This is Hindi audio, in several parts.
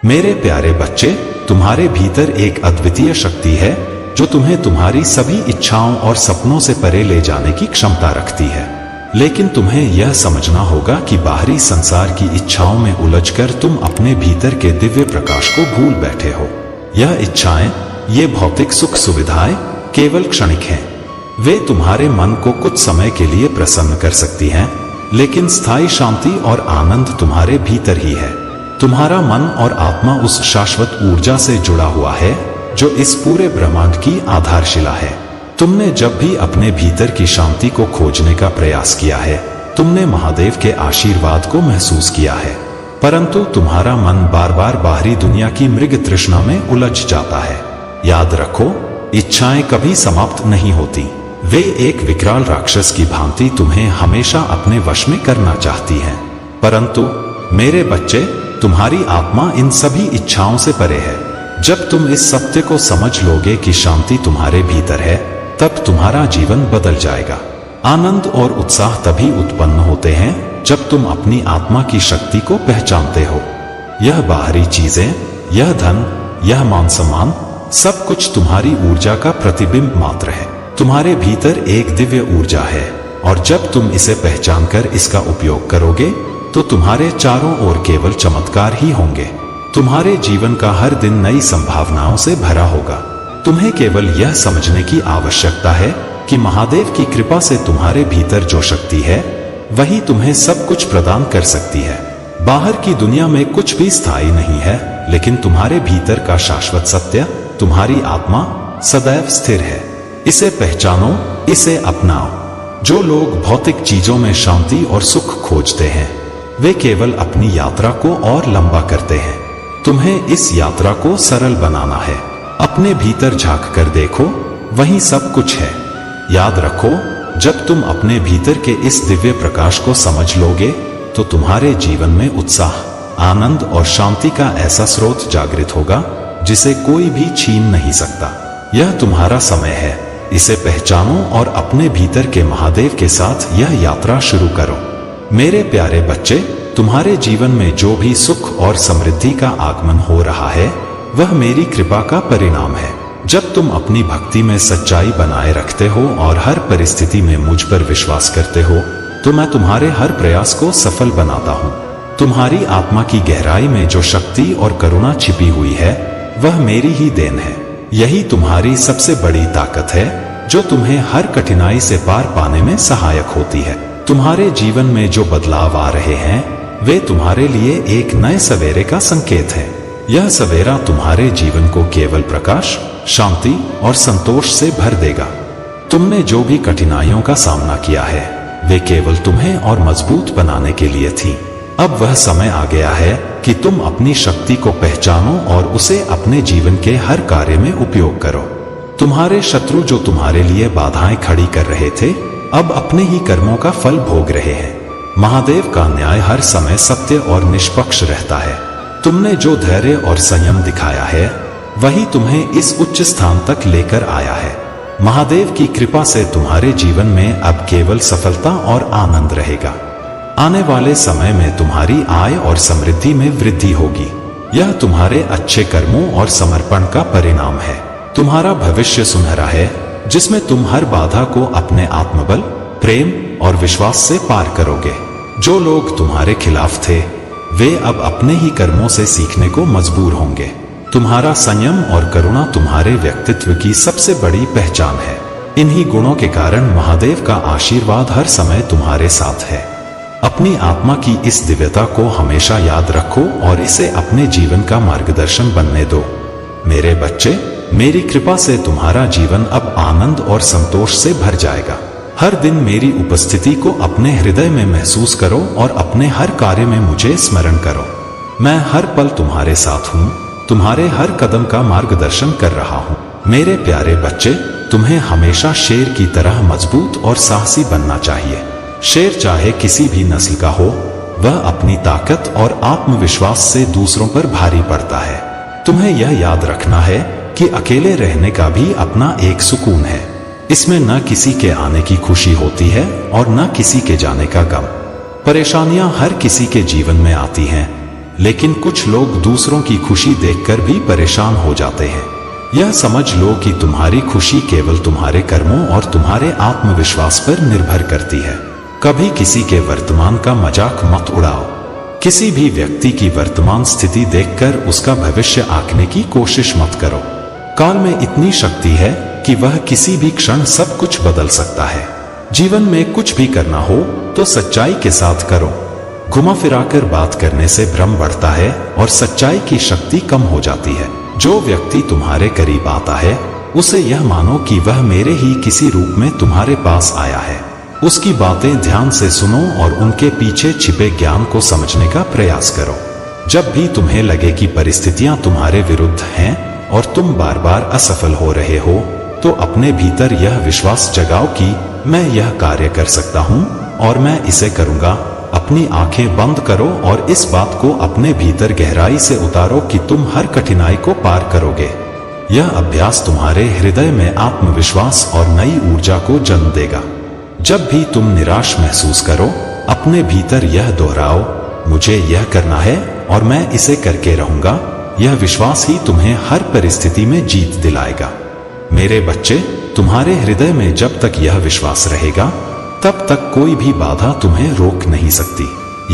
मेरे प्यारे बच्चे, तुम्हारे भीतर एक अद्वितीय शक्ति है जो तुम्हें तुम्हारी सभी इच्छाओं और सपनों से परे ले जाने की क्षमता रखती है। लेकिन तुम्हें यह समझना होगा कि बाहरी संसार की इच्छाओं में उलझकर तुम अपने भीतर के दिव्य प्रकाश को भूल बैठे हो। यह इच्छाएं, ये भौतिक सुख सुविधाएं केवल क्षणिक हैं। वे तुम्हारे मन को कुछ समय के लिए प्रसन्न कर सकती हैं, लेकिन स्थायी शांति और आनंद तुम्हारे भीतर ही है। तुम्हारा मन और आत्मा उस शाश्वत ऊर्जा से जुड़ा हुआ है जो इस पूरे ब्रह्मांड की आधारशिला है। तुमने जब भी अपने भीतर की शांति को खोजने का प्रयास किया है, तुमने महादेव के आशीर्वाद को महसूस किया है, परंतु तुम्हारा मन बार बार बाहरी दुनिया की मृग तृष्णा में उलझ जाता है। याद रखो, इच्छाएं कभी समाप्त नहीं होती। वे एक विकराल राक्षस की भांति तुम्हें हमेशा अपने वश में करना चाहती हैं। परंतु मेरे बच्चे, तुम्हारी आत्मा इन सभी इच्छाओं से परे है। जब तुम इस सत्य को समझ लोगे कि शांति तुम्हारे भीतर है, तब तुम्हारा जीवन बदल जाएगा। आनंद और उत्साह तभी उत्पन्न होते हैं जब तुम अपनी आत्मा की शक्ति को पहचानते हो। यह बाहरी चीजें, यह धन, यह मान सम्मान, सब कुछ तुम्हारी ऊर्जा का प्रतिबिंब मात्र है। तुम्हारे भीतर एक दिव्य ऊर्जा है, और जब तुम इसे पहचानकर इसका उपयोग करोगे तो तुम्हारे चारों ओर केवल चमत्कार ही होंगे। तुम्हारे जीवन का हर दिन नई संभावनाओं से भरा होगा। तुम्हें केवल यह समझने की आवश्यकता है कि महादेव की कृपा से तुम्हारे भीतर जो शक्ति है, वही तुम्हें सब कुछ प्रदान कर सकती है। बाहर की दुनिया में कुछ भी स्थायी नहीं है, लेकिन तुम्हारे भीतर का शाश्वत सत्य, तुम्हारी आत्मा, सदैव स्थिर है। इसे पहचानो, इसे अपनाओ। जो लोग भौतिक चीजों में शांति और सुख खोजते हैं, वे केवल अपनी यात्रा को और लंबा करते हैं। तुम्हें इस यात्रा को सरल बनाना है। अपने भीतर झांक कर देखो, वहीं सब कुछ है। याद रखो, जब तुम अपने भीतर के इस दिव्य प्रकाश को समझ लोगे, तो तुम्हारे जीवन में उत्साह, आनंद और शांति का ऐसा स्रोत जागृत होगा जिसे कोई भी छीन नहीं सकता। यह तुम्हारा समय है। इसे पहचानो और अपने भीतर के महादेव के साथ यह यात्रा शुरू करो। मेरे प्यारे बच्चे, तुम्हारे जीवन में जो भी सुख और समृद्धि का आगमन हो रहा है, वह मेरी कृपा का परिणाम है। जब तुम अपनी भक्ति में सच्चाई बनाए रखते हो और हर परिस्थिति में मुझ पर विश्वास करते हो, तो मैं तुम्हारे हर प्रयास को सफल बनाता हूँ। तुम्हारी आत्मा की गहराई में जो शक्ति और करुणा छिपी हुई है, वह मेरी ही देन है। यही तुम्हारी सबसे बड़ी ताकत है, जो तुम्हें हर कठिनाई से पार पाने में सहायक होती है। तुम्हारे जीवन में जो बदलाव आ रहे हैं, वे तुम्हारे लिए एक नए सवेरे का संकेत है। यह सवेरा तुम्हारे जीवन को केवल प्रकाश, शांति और संतोष से भर देगा। तुमने जो भी कठिनाइयों का सामना किया है, वे केवल तुम्हें और मजबूत बनाने के लिए थी। अब वह समय आ गया है कि तुम अपनी शक्ति को पहचानो और उसे अपने जीवन के हर कार्य में उपयोग करो। तुम्हारे शत्रु जो तुम्हारे लिए बाधाएं खड़ी कर रहे थे, अब अपने ही कर्मों का फल भोग रहे हैं। महादेव का न्याय हर समय सत्य और निष्पक्ष रहता है। तुमने जो धैर्य और संयम दिखाया है, वही तुम्हें इस उच्च स्थान तक लेकर आया है। महादेव की कृपा से तुम्हारे जीवन में अब केवल सफलता और आनंद रहेगा। आने वाले समय में तुम्हारी आय और समृद्धि में वृद्धि होगी। यह तुम्हारे अच्छे कर्मों और समर्पण का परिणाम है। तुम्हारा भविष्य सुनहरा है, जिसमें तुम हर बाधा को अपने आत्मबल, प्रेम और विश्वास से पार करोगे। जो लोग तुम्हारे खिलाफ थे, वे अब अपने ही कर्मों से सीखने को मजबूर होंगे। तुम्हारा संयम और करुणा तुम्हारे व्यक्तित्व की सबसे बड़ी पहचान है। इन्हीं गुणों के कारण महादेव का आशीर्वाद हर समय तुम्हारे साथ है। अपनी आत्मा की इस दिव्यता को हमेशा याद रखो और इसे अपने जीवन का मार्गदर्शन बनने दो। मेरे बच्चे, मेरी कृपा से तुम्हारा जीवन अब आनंद और संतोष से भर जाएगा। हर दिन मेरी उपस्थिति को अपने हृदय में महसूस करो और अपने हर कार्य में मुझे स्मरण करो। मैं हर पल तुम्हारे साथ हूँ, तुम्हारे हर कदम का मार्गदर्शन कर रहा हूँ। मेरे प्यारे बच्चे, तुम्हें हमेशा शेर की तरह मजबूत और साहसी बनना चाहिए। शेर चाहे किसी भी नस्ल का हो, वह अपनी ताकत और आत्मविश्वास से दूसरों पर भारी पड़ता है। तुम्हें यह याद रखना है कि अकेले रहने का भी अपना एक सुकून है। इसमें न किसी के आने की खुशी होती है और न किसी के जाने का गम। परेशानियां हर किसी के जीवन में आती हैं, लेकिन कुछ लोग दूसरों की खुशी देखकर भी परेशान हो जाते हैं। यह समझ लो कि तुम्हारी खुशी केवल तुम्हारे कर्मों और तुम्हारे आत्मविश्वास पर निर्भर करती है। कभी किसी के वर्तमान का मजाक मत उड़ाओ। किसी भी व्यक्ति की वर्तमान स्थिति देखकर उसका भविष्य आंकने की कोशिश मत करो। काल में इतनी शक्ति है कि वह किसी भी क्षण सब कुछ बदल सकता है। जीवन में कुछ भी करना हो तो सच्चाई के साथ करो। घुमा फिराकर बात करने से भ्रम बढ़ता है और सच्चाई की शक्ति कम हो जाती है। जो व्यक्ति तुम्हारे करीब आता है उसे यह मानो कि वह मेरे ही किसी रूप में तुम्हारे पास आया है। उसकी बातें ध्यान से सुनो और उनके पीछे छिपे ज्ञान को समझने का प्रयास करो। जब भी तुम्हें लगे कि परिस्थितियां तुम्हारे विरुद्ध हैं और तुम बार बार असफल हो रहे हो, तो अपने भीतर यह विश्वास जगाओ कि मैं यह कार्य कर सकता हूं और मैं इसे करूंगा। अपनी आंखें बंद करो और इस बात को अपने भीतर गहराई से उतारो कि तुम हर कठिनाई को पार करोगे। यह अभ्यास तुम्हारे हृदय में आत्मविश्वास और नई ऊर्जा को जन्म देगा। जब भी तुम निराश महसूस करो, अपने भीतर यह दोहराओ, मुझे यह करना है और मैं इसे करके रहूंगा। यह विश्वास ही तुम्हें हर परिस्थिति में जीत दिलाएगा। मेरे बच्चे, तुम्हारे हृदय में जब तक यह विश्वास रहेगा, तब तक कोई भी बाधा तुम्हें रोक नहीं सकती।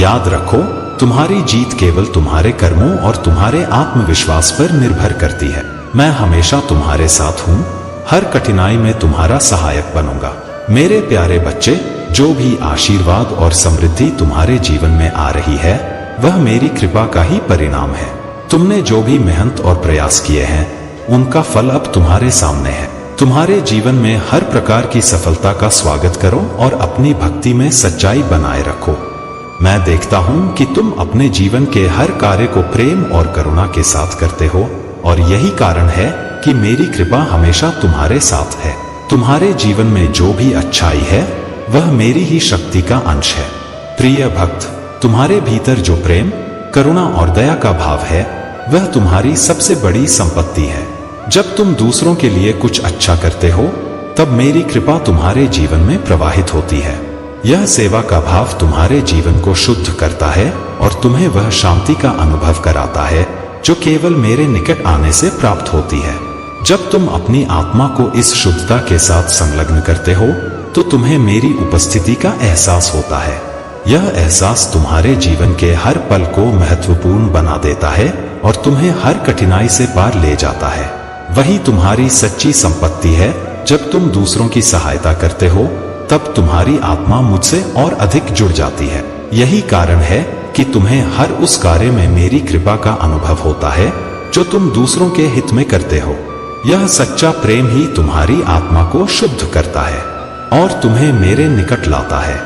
याद रखो, तुम्हारी जीत केवल तुम्हारे कर्मों और तुम्हारे आत्मविश्वास पर निर्भर करती है। मैं हमेशा तुम्हारे साथ हूँ, हर कठिनाई में तुम्हारा सहायक बनूंगा। मेरे प्यारे बच्चे, जो भी आशीर्वाद और समृद्धि तुम्हारे जीवन में आ रही है, वह मेरी कृपा का ही परिणाम है। तुमने जो भी मेहनत और प्रयास किए हैं, उनका फल अब तुम्हारे सामने है। तुम्हारे जीवन में हर प्रकार की सफलता का स्वागत करो और अपनी भक्ति में सच्चाई बनाए रखो। मैं देखता हूँ कि तुम अपने जीवन के हर कार्य को प्रेम और करुणा के साथ करते हो और यही कारण है कि मेरी कृपा हमेशा तुम्हारे साथ है। तुम्हारे जीवन में जो भी अच्छाई है, वह मेरी ही शक्ति का अंश है। प्रिय भक्त, तुम्हारे भीतर जो प्रेम, करुणा और दया का भाव है, वह तुम्हारी सबसे बड़ी संपत्ति है। जब तुम दूसरों के लिए कुछ अच्छा करते हो, तब मेरी कृपा तुम्हारे जीवन में प्रवाहित होती है। यह सेवा का भाव तुम्हारे जीवन को शुद्ध करता है और तुम्हें वह शांति का अनुभव कराता है जो केवल मेरे निकट आने से प्राप्त होती है। जब तुम अपनी आत्मा को इस शुद्धता के साथ संलग्न करते हो, तो तुम्हें मेरी उपस्थिति का एहसास होता है। यह एहसास तुम्हारे जीवन के हर पल को महत्वपूर्ण बना देता है और तुम्हें हर कठिनाई से पार ले जाता है। वही तुम्हारी सच्ची संपत्ति है। जब तुम दूसरों की सहायता करते हो, तब तुम्हारी आत्मा मुझसे और अधिक जुड़ जाती है। यही कारण है कि तुम्हें हर उस कार्य में मेरी कृपा का अनुभव होता है जो तुम दूसरों के हित में करते हो। यह सच्चा प्रेम ही तुम्हारी आत्मा को शुद्ध करता है और तुम्हें मेरे निकट लाता है।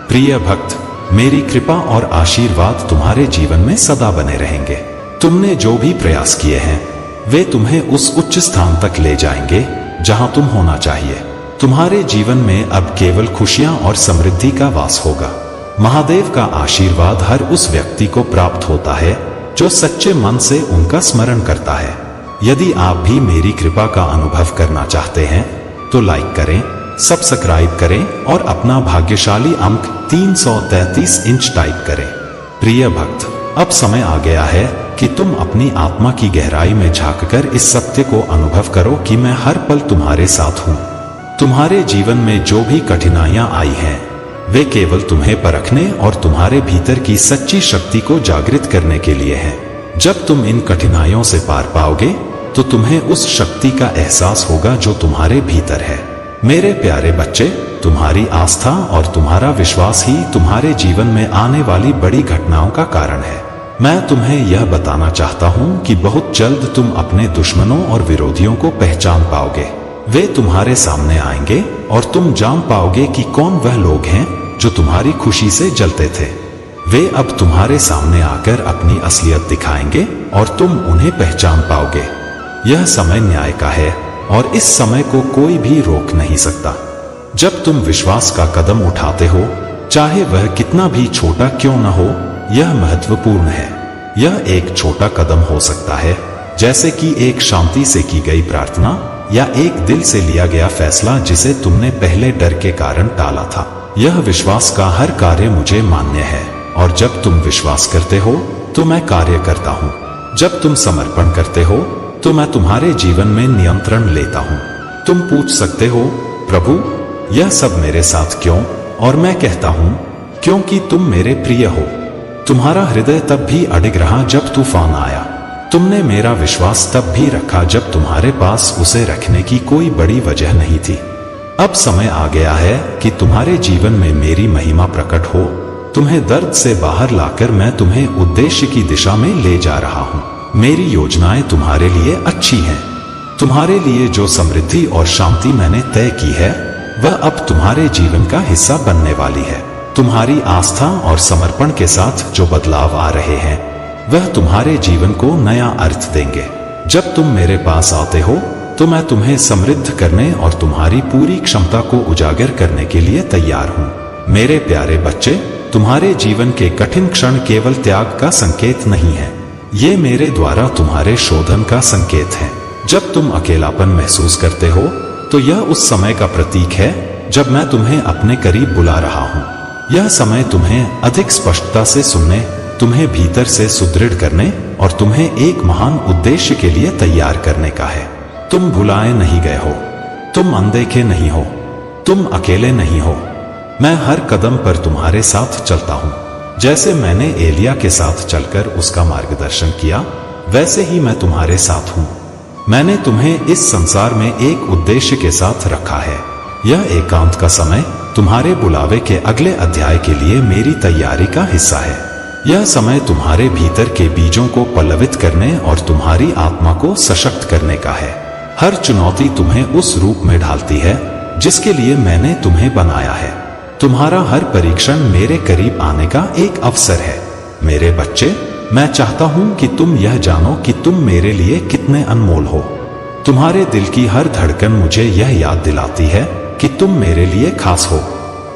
प्रिय भक्त, मेरी कृपा और आशीर्वाद तुम्हारे जीवन में सदा बने रहेंगे। तुमने जो भी प्रयास किए हैं, वे तुम्हें उस उच्च स्थान तक ले जाएंगे जहां तुम होना चाहिए। तुम्हारे जीवन में अब केवल खुशियां और समृद्धि का वास होगा। महादेव का आशीर्वाद हर उस व्यक्ति को प्राप्त होता है जो सच्चे मन से उनका स्मरण करता है। यदि आप भी मेरी कृपा का अनुभव करना चाहते हैं, तो लाइक करें, सब्सक्राइब करें और अपना भाग्यशाली अंक 333 इंच टाइप करें। प्रिय भक्त, अब समय आ गया है कि तुम अपनी आत्मा की गहराई में झांककर इस सत्य को अनुभव करो कि मैं हर पल तुम्हारे साथ हूँ। तुम्हारे जीवन में जो भी कठिनाइयां आई हैं, वे केवल तुम्हें परखने और तुम्हारे भीतर की सच्ची शक्ति को जागृत करने के लिए हैं। जब तुम इन कठिनाइयों से पार पाओगे, तो तुम्हें उस शक्ति का एहसास होगा जो तुम्हारे भीतर है। मेरे प्यारे बच्चे, तुम्हारी आस्था और तुम्हारा विश्वास ही तुम्हारे जीवन में आने वाली बड़ी घटनाओं का कारण है। मैं तुम्हें यह बताना चाहता हूं कि बहुत जल्द तुम अपने दुश्मनों और विरोधियों को पहचान पाओगे। वे तुम्हारे सामने आएंगे और तुम जान पाओगे कि कौन वह लोग हैं जो तुम्हारी खुशी से जलते थे। वे अब तुम्हारे सामने आकर अपनी असलियत दिखाएंगे और तुम उन्हें पहचान पाओगे। यह समय न्याय का है और इस समय को कोई भी रोक नहीं सकता। जब तुम विश्वास का कदम उठाते हो, चाहे वह कितना भी छोटा क्यों न हो, यह महत्वपूर्ण है। यह एक छोटा कदम हो सकता है, जैसे कि एक शांति से की गई प्रार्थना या एक दिल से लिया गया फैसला जिसे तुमने पहले डर के कारण टाला था। यह विश्वास का हर कार्य मुझे मान्य है और जब तुम विश्वास करते हो, तो मैं कार्य करता हूँ। जब तुम समर्पण करते हो तो मैं तुम्हारे जीवन में नियंत्रण लेता हूँ। तुम पूछ सकते हो, प्रभु यह सब मेरे साथ क्यों? और मैं कहता हूँ, क्योंकि तुम मेरे प्रिय हो। तुम्हारा हृदय तब भी अडिग रहा जब तूफान आया। तुमने मेरा विश्वास तब भी रखा जब तुम्हारे पास उसे रखने की कोई बड़ी वजह नहीं थी। अब समय आ गया है कि तुम्हारे जीवन में मेरी महिमा प्रकट हो। तुम्हें दर्द से बाहर लाकर मैं तुम्हें उद्देश्य की दिशा में ले जा रहा हूँ। मेरी योजनाएं तुम्हारे लिए अच्छी हैं। तुम्हारे लिए जो समृद्धि और शांति मैंने तय की है वह अब तुम्हारे जीवन का हिस्सा बनने वाली है। तुम्हारी आस्था और समर्पण के साथ जो बदलाव आ रहे हैं वह तुम्हारे जीवन को नया अर्थ देंगे। जब तुम मेरे पास आते हो तो मैं तुम्हें समृद्ध करने और तुम्हारी पूरी क्षमता को उजागर करने के लिए तैयार हूँ। मेरे प्यारे बच्चे, तुम्हारे जीवन के कठिन क्षण केवल त्याग का संकेत नहीं है, ये मेरे द्वारा तुम्हारे शोधन का संकेत है। जब तुम अकेलापन महसूस करते हो तो यह उस समय का प्रतीक है जब मैं तुम्हें अपने करीब बुला रहा हूँ। यह समय तुम्हें अधिक स्पष्टता से सुनने, तुम्हें भीतर से सुदृढ़ करने और तुम्हें एक महान उद्देश्य के लिए तैयार करने का है। तुम भुलाए नहीं गए हो, तुम अनदेखे नहीं हो, तुम अकेले नहीं हो। मैं हर कदम पर तुम्हारे साथ चलता हूँ। जैसे मैंने एलिया के साथ चलकर उसका मार्गदर्शन किया, वैसे ही मैं तुम्हारे साथ हूँ। मैंने तुम्हें इस संसार में एक उद्देश्य के साथ रखा है। यह एकांत का समय तुम्हारे बुलावे के अगले अध्याय के लिए मेरी तैयारी का हिस्सा है। यह समय तुम्हारे भीतर के बीजों को पल्लवित करने और तुम्हारी आत्मा को सशक्त करने का है। हर चुनौती तुम्हें उस रूप में ढालती है जिसके लिए मैंने तुम्हें बनाया है। तुम्हारा हर परीक्षण मेरे करीब आने का एक अवसर है। मेरे बच्चे, मैं चाहता हूं कि तुम यह जानो कि तुम मेरे लिए कितने अनमोल हो। तुम्हारे दिल की हर धड़कन मुझे यह याद दिलाती है कि तुम मेरे लिए खास हो।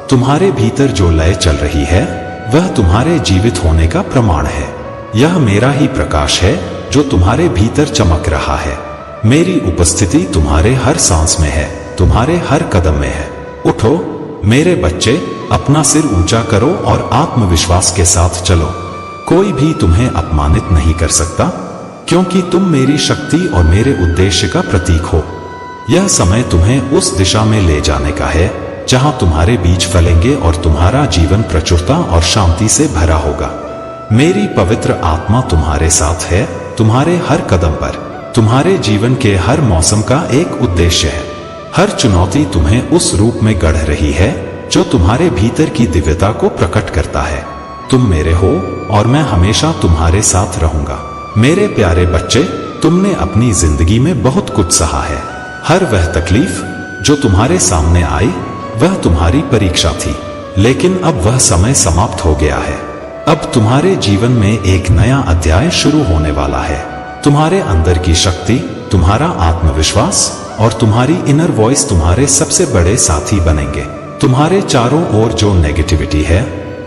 तुम्हारे भीतर जो लय चल रही है वह तुम्हारे जीवित होने का प्रमाण है। यह मेरा ही प्रकाश है जो तुम्हारे भीतर चमक रहा है। मेरी उपस्थिति तुम्हारे हर सांस में है, तुम्हारे हर कदम में है। उठो मेरे बच्चे, अपना सिर ऊंचा करो और आत्मविश्वास के साथ चलो। कोई भी तुम्हें अपमानित नहीं कर सकता, क्योंकि तुम मेरी शक्ति और मेरे उद्देश्य का प्रतीक हो। यह समय तुम्हें उस दिशा में ले जाने का है जहां तुम्हारे बीज फलेंगे और तुम्हारा जीवन प्रचुरता और शांति से भरा होगा। मेरी पवित्र आत्मा तुम्हारे साथ है, तुम्हारे हर कदम पर। तुम्हारे जीवन के हर मौसम का एक उद्देश्य है। हर चुनौती तुम्हें उस रूप में गढ़ रही है जो तुम्हारे भीतर की दिव्यता को प्रकट करता है। तुम मेरे हो और मैं हमेशा तुम्हारे साथ रहूंगा। मेरे प्यारे बच्चे, तुमने अपनी जिंदगी में बहुत कुछ सहा है। हर वह तकलीफ जो तुम्हारे सामने आई वह तुम्हारी परीक्षा थी, लेकिन अब वह समय समाप्त हो गया है। अब तुम्हारे जीवन में एक नया अध्याय शुरू होने वाला है। तुम्हारे अंदर की शक्ति, तुम्हारा आत्मविश्वास और तुम्हारी इनर वॉइस तुम्हारे सबसे बड़े साथी बनेंगे। तुम्हारे चारों ओर जो नेगेटिविटी है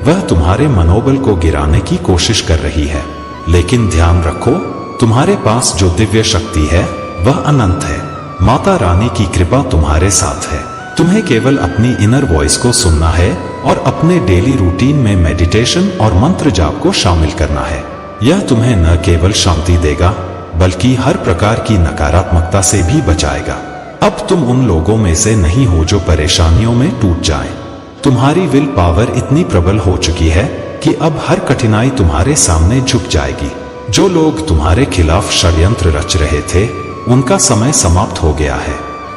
वह तुम्हारे मनोबल को गिराने की कोशिश कर रही है, लेकिन ध्यान रखो, तुम्हारे पास जो दिव्य शक्ति है वह अनंत है। माता रानी की कृपा तुम्हारे साथ है। तुम्हें केवल अपनी इनर वॉइस को सुनना है और अपने डेली रूटीन में मेडिटेशन और मंत्र जाप को शामिल करना है। यह तुम्हें न केवल शांति देगा बल्कि हर प्रकार की नकारात्मकता से भी बचाएगा। अब तुम उन लोगों में से नहीं हो जो परेशानियों में टूट जाएं। तुम्हारी विल पावर इतनी प्रबल हो चुकी है कि अब हर कठिनाई तुम्हारे सामने झुक जाएगी। जो लोग तुम्हारे खिलाफ षड्यंत्र रच रहे थे उनका समय समाप्त हो गया है।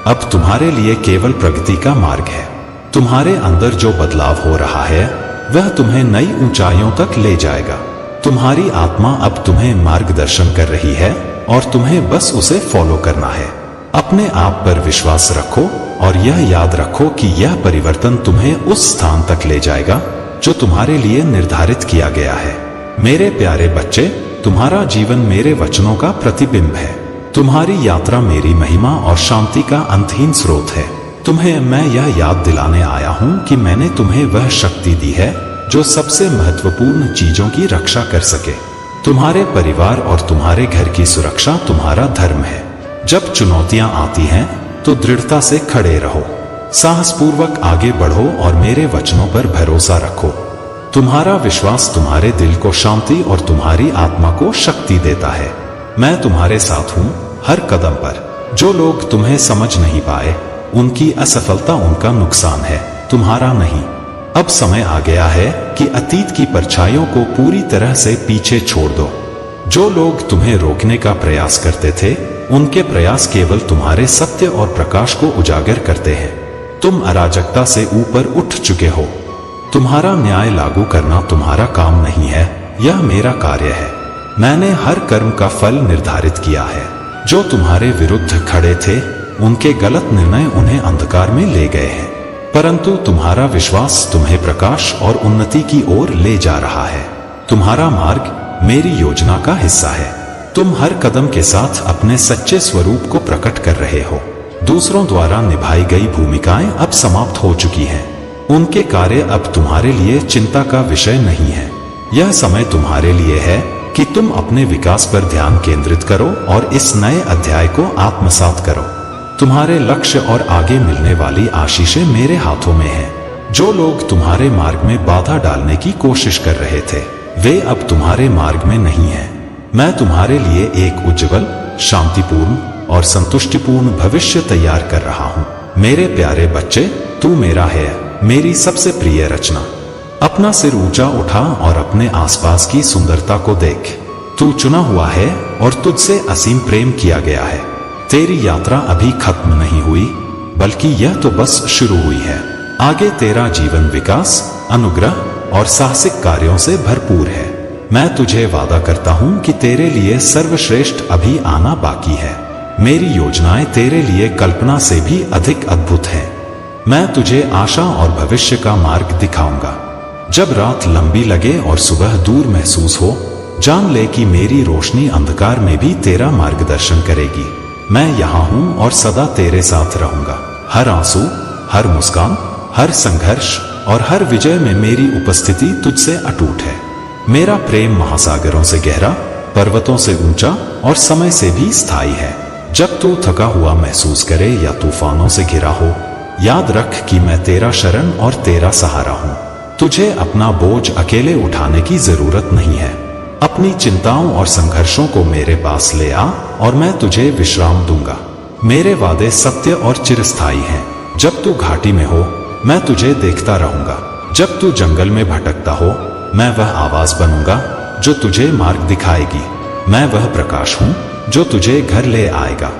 अब तुम्हारे लिए केवल प्रगति का मार्ग है। तुम्हारे अंदर जो बदलाव हो रहा है वह तुम्हें नई ऊंचाइयों तक ले जाएगा। तुम्हारी आत्मा अब तुम्हें मार्गदर्शन कर रही है और तुम्हें बस उसे फॉलो करना है। अपने आप पर विश्वास रखो और यह याद रखो कि यह परिवर्तन तुम्हें उस स्थान तक ले जाएगा जो तुम्हारे लिए निर्धारित किया गया है। मेरे प्यारे बच्चे, तुम्हारा जीवन मेरे वचनों का प्रतिबिंब है। तुम्हारी यात्रा मेरी महिमा और शांति का अंतहीन स्रोत है। तुम्हें मैं यह याद दिलाने आया हूं कि मैंने तुम्हें वह शक्ति दी है जो सबसे महत्वपूर्ण चीजों की रक्षा कर सके। तुम्हारे परिवार और तुम्हारे घर की सुरक्षा तुम्हारा धर्म है। जब चुनौतियां आती हैं तो दृढ़ता से खड़े रहो, साहसपूर्वक आगे बढ़ो और मेरे वचनों पर भरोसा रखो। तुम्हारा विश्वास तुम्हारे दिल को शांति और तुम्हारी आत्मा को शक्ति देता है। मैं तुम्हारे साथ हूँ हर कदम पर। जो लोग तुम्हें समझ नहीं पाए, उनकी असफलता उनका नुकसान है, तुम्हारा नहीं। अब समय आ गया है कि अतीत की परछाइयों को पूरी तरह से पीछे छोड़ दो। जो लोग तुम्हें रोकने का प्रयास करते थे, उनके प्रयास केवल तुम्हारे सत्य और प्रकाश को उजागर करते हैं। तुम अराजकता से ऊपर उठ चुके हो। तुम्हारा न्याय लागू करना तुम्हारा काम नहीं है, यह मेरा कार्य है। मैंने हर कर्म का फल निर्धारित किया है। जो तुम्हारे विरुद्ध खड़े थे, उनके गलत निर्णय उन्हें अंधकार में ले गए हैं, परंतु तुम्हारा विश्वास तुम्हें प्रकाश और उन्नति की ओर ले जा रहा है। तुम्हारा मार्ग मेरी योजना का हिस्सा है। तुम हर कदम के साथ अपने सच्चे स्वरूप को प्रकट कर रहे हो। दूसरों द्वारा निभाई गई भूमिकाएं अब समाप्त हो चुकी हैं। उनके कार्य अब तुम्हारे लिए चिंता का विषय नहीं है। यह समय तुम्हारे लिए है कि तुम अपने विकास पर ध्यान केंद्रित करो और इस नए अध्याय को आत्मसात करो। तुम्हारे लक्ष्य और आगे मिलने वाली आशीषें मेरे हाथों में हैं। जो लोग तुम्हारे मार्ग में बाधा डालने की कोशिश कर रहे थे, वे अब तुम्हारे मार्ग में नहीं हैं। मैं तुम्हारे लिए एक उज्जवल, शांतिपूर्ण और संतुष्टिपूर्ण भविष्य तैयार कर रहा हूँ। मेरे प्यारे बच्चे, तू मेरा है, मेरी सबसे प्रिय रचना। अपना सिर ऊंचा उठा और अपने आसपास की सुंदरता को देख। तू चुना हुआ है और तुझसे असीम प्रेम किया गया है। तेरी यात्रा अभी खत्म नहीं हुई, बल्कि यह तो बस शुरू हुई है। आगे तेरा जीवन विकास, अनुग्रह और साहसिक कार्यों से भरपूर है। मैं तुझे वादा करता हूँ कि तेरे लिए सर्वश्रेष्ठ अभी आना बाकी है। मेरी योजनाएं तेरे लिए कल्पना से भी अधिक अद्भुत हैं। मैं तुझे आशा और भविष्य का मार्ग दिखाऊंगा। जब रात लंबी लगे और सुबह दूर महसूस हो, जान ले कि मेरी रोशनी अंधकार में भी तेरा मार्गदर्शन करेगी। मैं यहाँ हूँ और सदा तेरे साथ रहूंगा। हर आंसू, हर मुस्कान, हर संघर्ष और हर विजय में मेरी उपस्थिति तुझसे अटूट है। मेरा प्रेम महासागरों से गहरा, पर्वतों से ऊंचा और समय से भी स्थायी है। जब तू थका हुआ महसूस करे या तूफानों से घिरा हो, याद रख कि मैं तेरा शरण और तेरा सहारा हूँ। तुझे अपना बोझ अकेले उठाने की जरूरत नहीं है। अपनी चिंताओं और संघर्षों को मेरे पास ले आ और मैं तुझे विश्राम दूंगा। मेरे वादे सत्य और चिरस्थायी हैं। जब तू घाटी में हो, मैं तुझे देखता रहूंगा। जब तू जंगल में भटकता हो, मैं वह आवाज बनूंगा जो तुझे मार्ग दिखाएगी। मैं वह प्रकाश हूँ जो तुझे घर ले आएगा।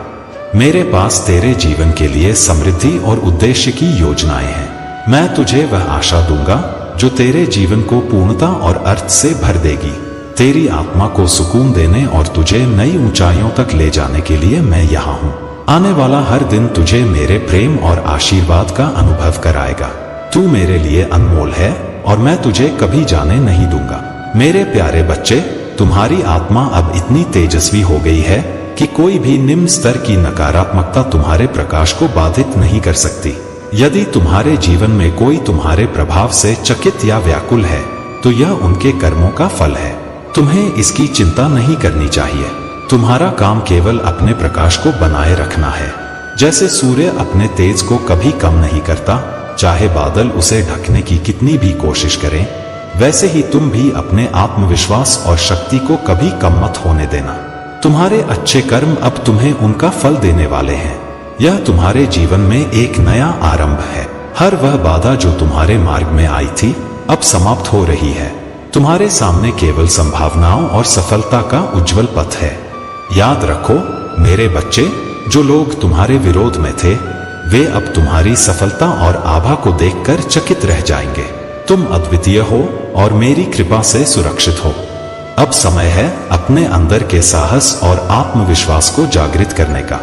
मेरे पास तेरे जीवन के लिए समृद्धि और उद्देश्य की योजनाएं हैं। मैं तुझे वह आशा दूंगा जो तेरे जीवन को पूर्णता और अर्थ से भर देगी। तेरी आत्मा को सुकून देने और तुझे नई ऊंचाइयों तक ले जाने के लिए मैं यहाँ हूँ। आने वाला हर दिन तुझे मेरे प्रेम और आशीर्वाद का अनुभव कराएगा। तू मेरे लिए अनमोल है और मैं तुझे कभी जाने नहीं दूंगा। मेरे प्यारे बच्चे, तुम्हारी आत्मा अब इतनी तेजस्वी हो गई है कि कोई भी निम्न स्तर की नकारात्मकता तुम्हारे प्रकाश को बाधित नहीं कर सकती। यदि तुम्हारे जीवन में कोई तुम्हारे प्रभाव से चकित या व्याकुल है, तो यह उनके कर्मों का फल है। तुम्हें इसकी चिंता नहीं करनी चाहिए। तुम्हारा काम केवल अपने प्रकाश को बनाए रखना है। जैसे सूर्य अपने तेज को कभी कम नहीं करता, चाहे बादल उसे ढकने की कितनी भी कोशिश करें, वैसे ही तुम भी अपने आत्मविश्वास और शक्ति को कभी कम मत होने देना। तुम्हारे अच्छे कर्म अब तुम्हें उनका फल देने वाले हैं। यह तुम्हारे जीवन में एक नया आरंभ है। हर वह बाधा जो तुम्हारे मार्ग में आई थी, अब समाप्त हो रही है। तुम्हारे सामने केवल संभावनाओं और सफलता का उज्जवल पथ है। याद रखो मेरे बच्चे, जो लोग तुम्हारे विरोध में थे, वे अब तुम्हारी सफलता और आभा को देखकर चकित रह जाएंगे। तुम अद्वितीय हो और मेरी कृपा से सुरक्षित हो। अब समय है अपने अंदर के साहस और आत्मविश्वास को जागृत करने का।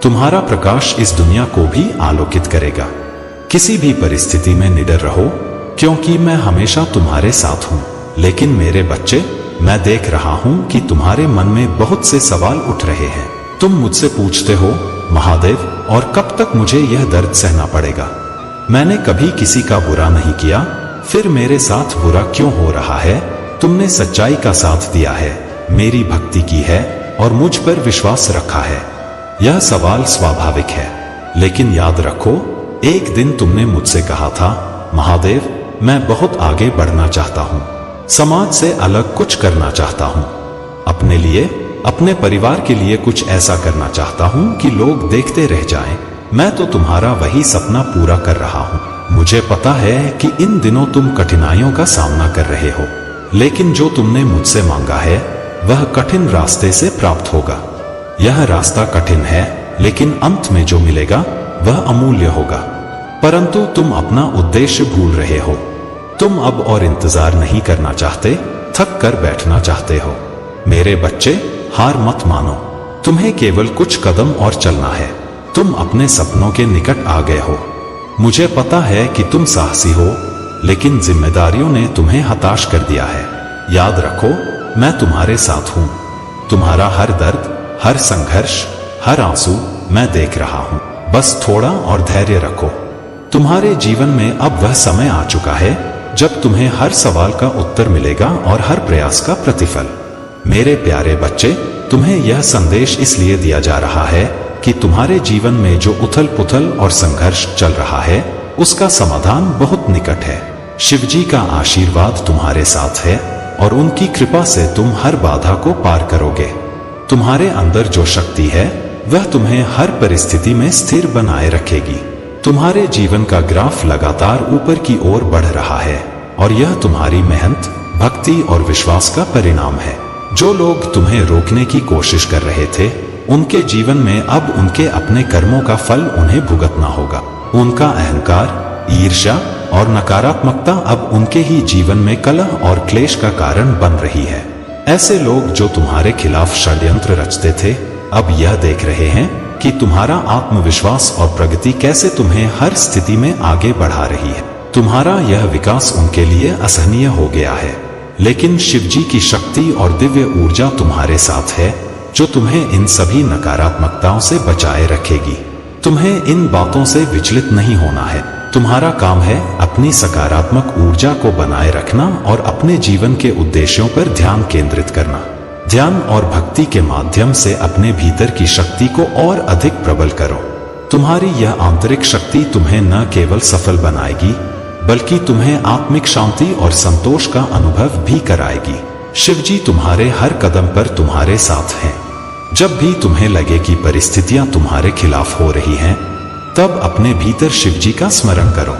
तुम्हारा प्रकाश इस दुनिया को भी आलोकित करेगा। किसी भी परिस्थिति में निडर रहो, क्योंकि मैं हमेशा तुम्हारे साथ हूँ। लेकिन मेरे बच्चे, मैं देख रहा हूँ कि तुम्हारे मन में बहुत से सवाल उठ रहे हैं। तुम मुझसे पूछते हो, महादेव, और कब तक मुझे यह दर्द सहना पड़ेगा? मैंने कभी किसी का बुरा नहीं किया, फिर मेरे साथ बुरा क्यों हो रहा है? तुमने सच्चाई का साथ दिया है, मेरी भक्ति की है और मुझ पर विश्वास रखा है। यह सवाल स्वाभाविक है, लेकिन याद रखो, एक दिन तुमने मुझसे कहा था, महादेव, मैं बहुत आगे बढ़ना चाहता हूँ, समाज से अलग कुछ करना चाहता हूँ, अपने लिए, अपने परिवार के लिए कुछ ऐसा करना चाहता हूँ कि लोग देखते रह जाएं। मैं तो तुम्हारा वही सपना पूरा कर रहा हूँ। मुझे पता है कि इन दिनों तुम कठिनाइयों का सामना कर रहे हो, लेकिन जो तुमने मुझसे मांगा है वह कठिन रास्ते से प्राप्त होगा। यह रास्ता कठिन है, लेकिन अंत में जो मिलेगा वह अमूल्य होगा। परंतु तुम अपना उद्देश्य भूल रहे हो। तुम अब और इंतजार नहीं करना चाहते, थक कर बैठना चाहते हो। मेरे बच्चे, हार मत मानो। तुम्हें केवल कुछ कदम और चलना है। तुम अपने सपनों के निकट आ गए हो। मुझे पता है कि तुम साहसी हो, लेकिन जिम्मेदारियों ने तुम्हें हताश कर दिया है। याद रखो, मैं तुम्हारे साथ हूं। तुम्हारा हर दर्द, हर संघर्ष, हर आंसू मैं देख रहा हूं। बस थोड़ा और धैर्य रखो। तुम्हारे जीवन में अब वह समय आ चुका है जब तुम्हें हर सवाल का उत्तर मिलेगा और हर प्रयास का प्रतिफल। मेरे प्यारे बच्चे, तुम्हें यह संदेश इसलिए दिया जा रहा है कि तुम्हारे जीवन में जो उथल पुथल और संघर्ष चल रहा है उसका समाधान बहुत निकट है। शिवजी का आशीर्वाद तुम्हारे साथ है और उनकी कृपा से तुम हर बाधा को पार करोगे। तुम्हारे अंदर जो शक्ति है वह तुम्हें हर परिस्थिति में स्थिर बनाए रखेगी। तुम्हारे जीवन का ग्राफ लगातार ऊपर की ओर बढ़ रहा है और यह तुम्हारी मेहनत, भक्ति और विश्वास का परिणाम है। जो लोग तुम्हें रोकने की कोशिश कर रहे थे, उनके जीवन में अब उनके अपने कर्मों का फल उन्हें भुगतना होगा। उनका अहंकार, ईर्ष्या और नकारात्मकता अब उनके ही जीवन में कलह और क्लेश का कारण बन रही है। ऐसे लोग जो तुम्हारे खिलाफ षड्यंत्र रचते थे, अब यह देख रहे हैं कि तुम्हारा आत्मविश्वास और प्रगति कैसे तुम्हें हर स्थिति में आगे बढ़ा रही है। तुम्हारा यह विकास उनके लिए असहनीय हो गया है, लेकिन शिवजी की शक्ति और दिव्य ऊर्जा तुम्हारे साथ है, जो तुम्हें इन सभी नकारात्मकताओं से बचाए रखेगी। तुम्हें इन बातों से विचलित नहीं होना है। तुम्हारा काम है अपनी सकारात्मक ऊर्जा को बनाए रखना और अपने जीवन के उद्देश्यों पर ध्यान केंद्रित करना। ध्यान और भक्ति के माध्यम से अपने भीतर की शक्ति को और अधिक प्रबल करो। तुम्हारी यह आंतरिक शक्ति तुम्हें न केवल सफल बनाएगी, बल्कि तुम्हें आत्मिक शांति और संतोष का अनुभव भी कराएगी। शिवजी तुम्हारे हर कदम पर तुम्हारे साथ हैं। जब भी तुम्हें लगे कि परिस्थितियां तुम्हारे खिलाफ हो रही हैं, तब अपने भीतर शिवजी का स्मरण करो।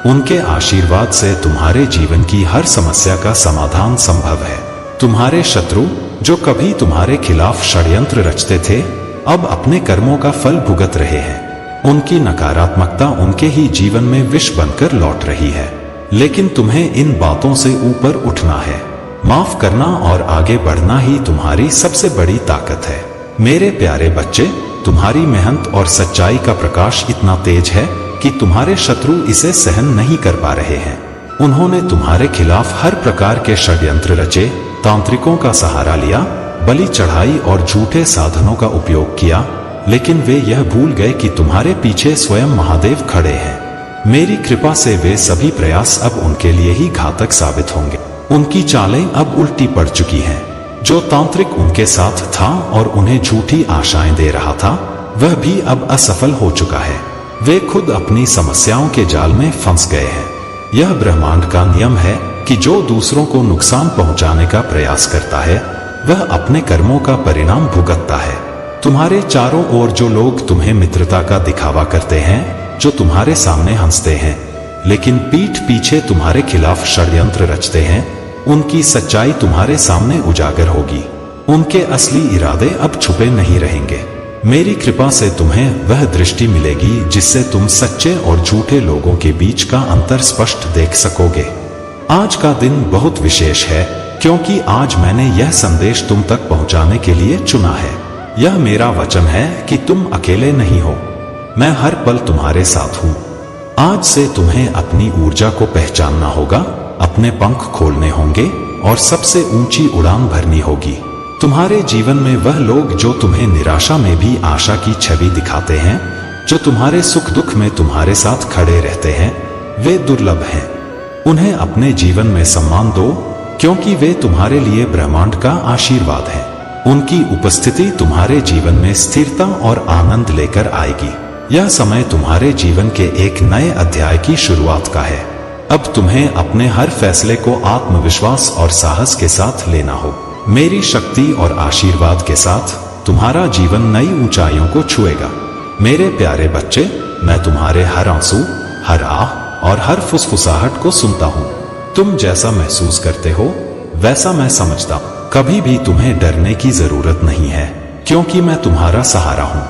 उनके आशीर्वाद से तुम्हारे जीवन की हर समस्या का समाधान संभव है। तुम्हारे शत्रु जो कभी तुम्हारे खिलाफ षड्यंत्र रचते थे, अब अपने कर्मों का फल भुगत रहे हैं। उनकी नकारात्मकता उनके ही जीवन में विष बनकर लौट रही है, लेकिन तुम्हें इन बातों से ऊपर उठना है। माफ करना और आगे बढ़ना ही तुम्हारी सबसे बड़ी ताकत है। मेरे प्यारे बच्चे, तुम्हारी मेहनत और सच्चाई का प्रकाश इतना तेज है कि तुम्हारे शत्रु इसे सहन नहीं कर पा रहे हैं। उन्होंने तुम्हारे खिलाफ हर प्रकार के षड्यंत्र रचे, तांत्रिकों का सहारा लिया, बलि चढ़ाई और झूठे साधनों का उपयोग किया, लेकिन वे यह भूल गए कि तुम्हारे पीछे स्वयं महादेव खड़े हैं। मेरी कृपा से वे सभी प्रयास अब उनके लिए ही घातक साबित होंगे। उनकी चालें अब उल्टी पड़ चुकी हैं। जो तांत्रिक उनके साथ था और उन्हें झूठी आशाएं दे रहा था, वह भी अब असफल हो चुका है। वे खुद अपनी समस्याओं के जाल में फंस गए हैं। यह ब्रह्मांड का नियम है कि जो दूसरों को नुकसान पहुंचाने का प्रयास करता है, वह अपने कर्मों का परिणाम भुगतता है। तुम्हारे चारों ओर जो लोग तुम्हें मित्रता का दिखावा करते हैं, जो तुम्हारे सामने हंसते हैं, लेकिन पीठ पीछे तुम्हारे खिलाफ षड्यंत्र रचते हैं, उनकी सच्चाई तुम्हारे सामने उजागर होगी। उनके असली इरादे अब छुपे नहीं रहेंगे। मेरी कृपा से तुम्हें वह दृष्टि मिलेगी जिससे तुम सच्चे और झूठे लोगों के बीच का अंतर स्पष्ट देख सकोगे। आज का दिन बहुत विशेष है, क्योंकि आज मैंने यह संदेश तुम तक पहुंचाने के लिए चुना है। यह मेरा वचन है कि तुम अकेले नहीं हो। मैं हर पल तुम्हारे साथ हूं। आज से तुम्हें अपनी ऊर्जा को पहचानना होगा, अपने पंख खोलने होंगे और सबसे ऊंची उड़ान भरनी होगी। तुम्हारे जीवन में वह लोग जो तुम्हें निराशा में भी आशा की छवि दिखाते हैं, जो तुम्हारे सुख दुख में तुम्हारे साथ खड़े रहते हैं, वे दुर्लभ हैं। उन्हें अपने जीवन में सम्मान दो, क्योंकि वे तुम्हारे लिए ब्रह्मांड का आशीर्वाद है। उनकी उपस्थिति तुम्हारे जीवन में स्थिरता और आनंद लेकर आएगी। यह समय तुम्हारे जीवन के एक नए अध्याय की शुरुआत का है। अब तुम्हें अपने हर फैसले को आत्मविश्वास और साहस के साथ लेना हो। मेरी शक्ति और आशीर्वाद के साथ तुम्हारा जीवन नई ऊंचाइयों को छुएगा। मेरे प्यारे बच्चे, मैं तुम्हारे हर आंसू, हर आह और हर फुसफुसाहट को सुनता हूँ। तुम जैसा महसूस करते हो वैसा मैं समझता हूँ। कभी भी तुम्हें डरने की जरूरत नहीं है, क्योंकि मैं तुम्हारा सहारा हूँ।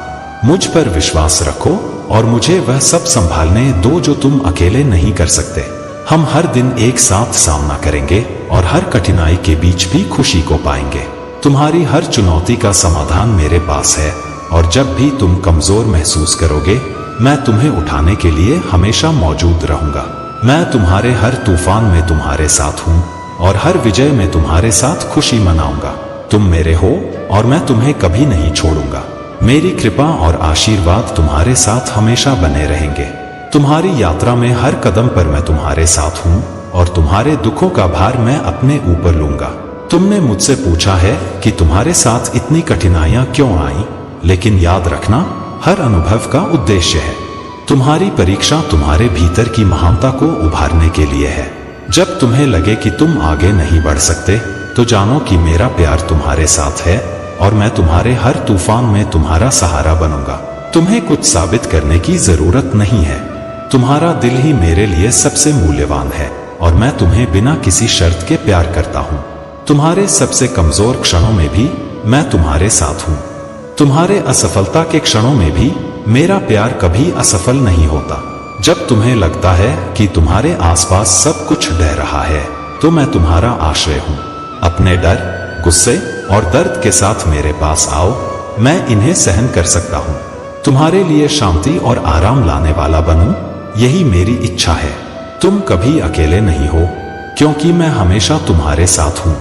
मुझ पर विश्वास रखो और मुझे वह सब संभालने दो जो तुम अकेले नहीं कर सकते। हम हर दिन एक साथ सामना करेंगे और हर कठिनाई के बीच भी खुशी को पाएंगे। तुम्हारी हर चुनौती का समाधान मेरे पास है, और जब भी तुम कमजोर महसूस करोगे मैं तुम्हें उठाने के लिए हमेशा मौजूद रहूंगा। मैं तुम्हारे हर तूफान में तुम्हारे साथ हूँ और हर विजय में तुम्हारे साथ खुशी मनाऊंगा। तुम मेरे हो और मैं तुम्हें कभी नहीं छोड़ूंगा। मेरी कृपा और आशीर्वाद तुम्हारे साथ हमेशा बने रहेंगे। तुम्हारी यात्रा में हर कदम पर मैं तुम्हारे साथ हूँ और तुम्हारे दुखों का भार मैं अपने ऊपर लूंगा। तुमने मुझसे पूछा है कि तुम्हारे साथ इतनी कठिनाइयां क्यों आई, लेकिन याद रखना, हर अनुभव का उद्देश्य है। तुम्हारी परीक्षा तुम्हारे भीतर की महानता को उभारने के लिए है। जब तुम्हें लगे कि तुम आगे नहीं बढ़ सकते, तो जानो कि मेरा प्यार तुम्हारे साथ है और मैं तुम्हारे हर तूफान में तुम्हारा सहारा बनूंगा। तुम्हें कुछ साबित करने की जरूरत नहीं है। तुम्हारा दिल ही मेरे लिए सबसे मूल्यवान है और मैं तुम्हें बिना किसी शर्त के प्यार करता हूँ। तुम्हारे सबसे कमजोर क्षणों में भी मैं तुम्हारे साथ हूँ। तुम्हारे असफलता के क्षणों में भी मेरा प्यार कभी असफल नहीं होता। जब तुम्हें लगता है कि तुम्हारे आसपास सब कुछ ढह रहा है, तो मैं तुम्हारा आश्रय हूँ। अपने डर, गुस्से और दर्द के साथ मेरे पास आओ, मैं इन्हें सहन कर सकता हूँ। तुम्हारे लिए शांति और आराम लाने वाला बनूं, यही मेरी इच्छा है। तुम कभी अकेले नहीं हो, क्योंकि मैं हमेशा तुम्हारे साथ हूँ।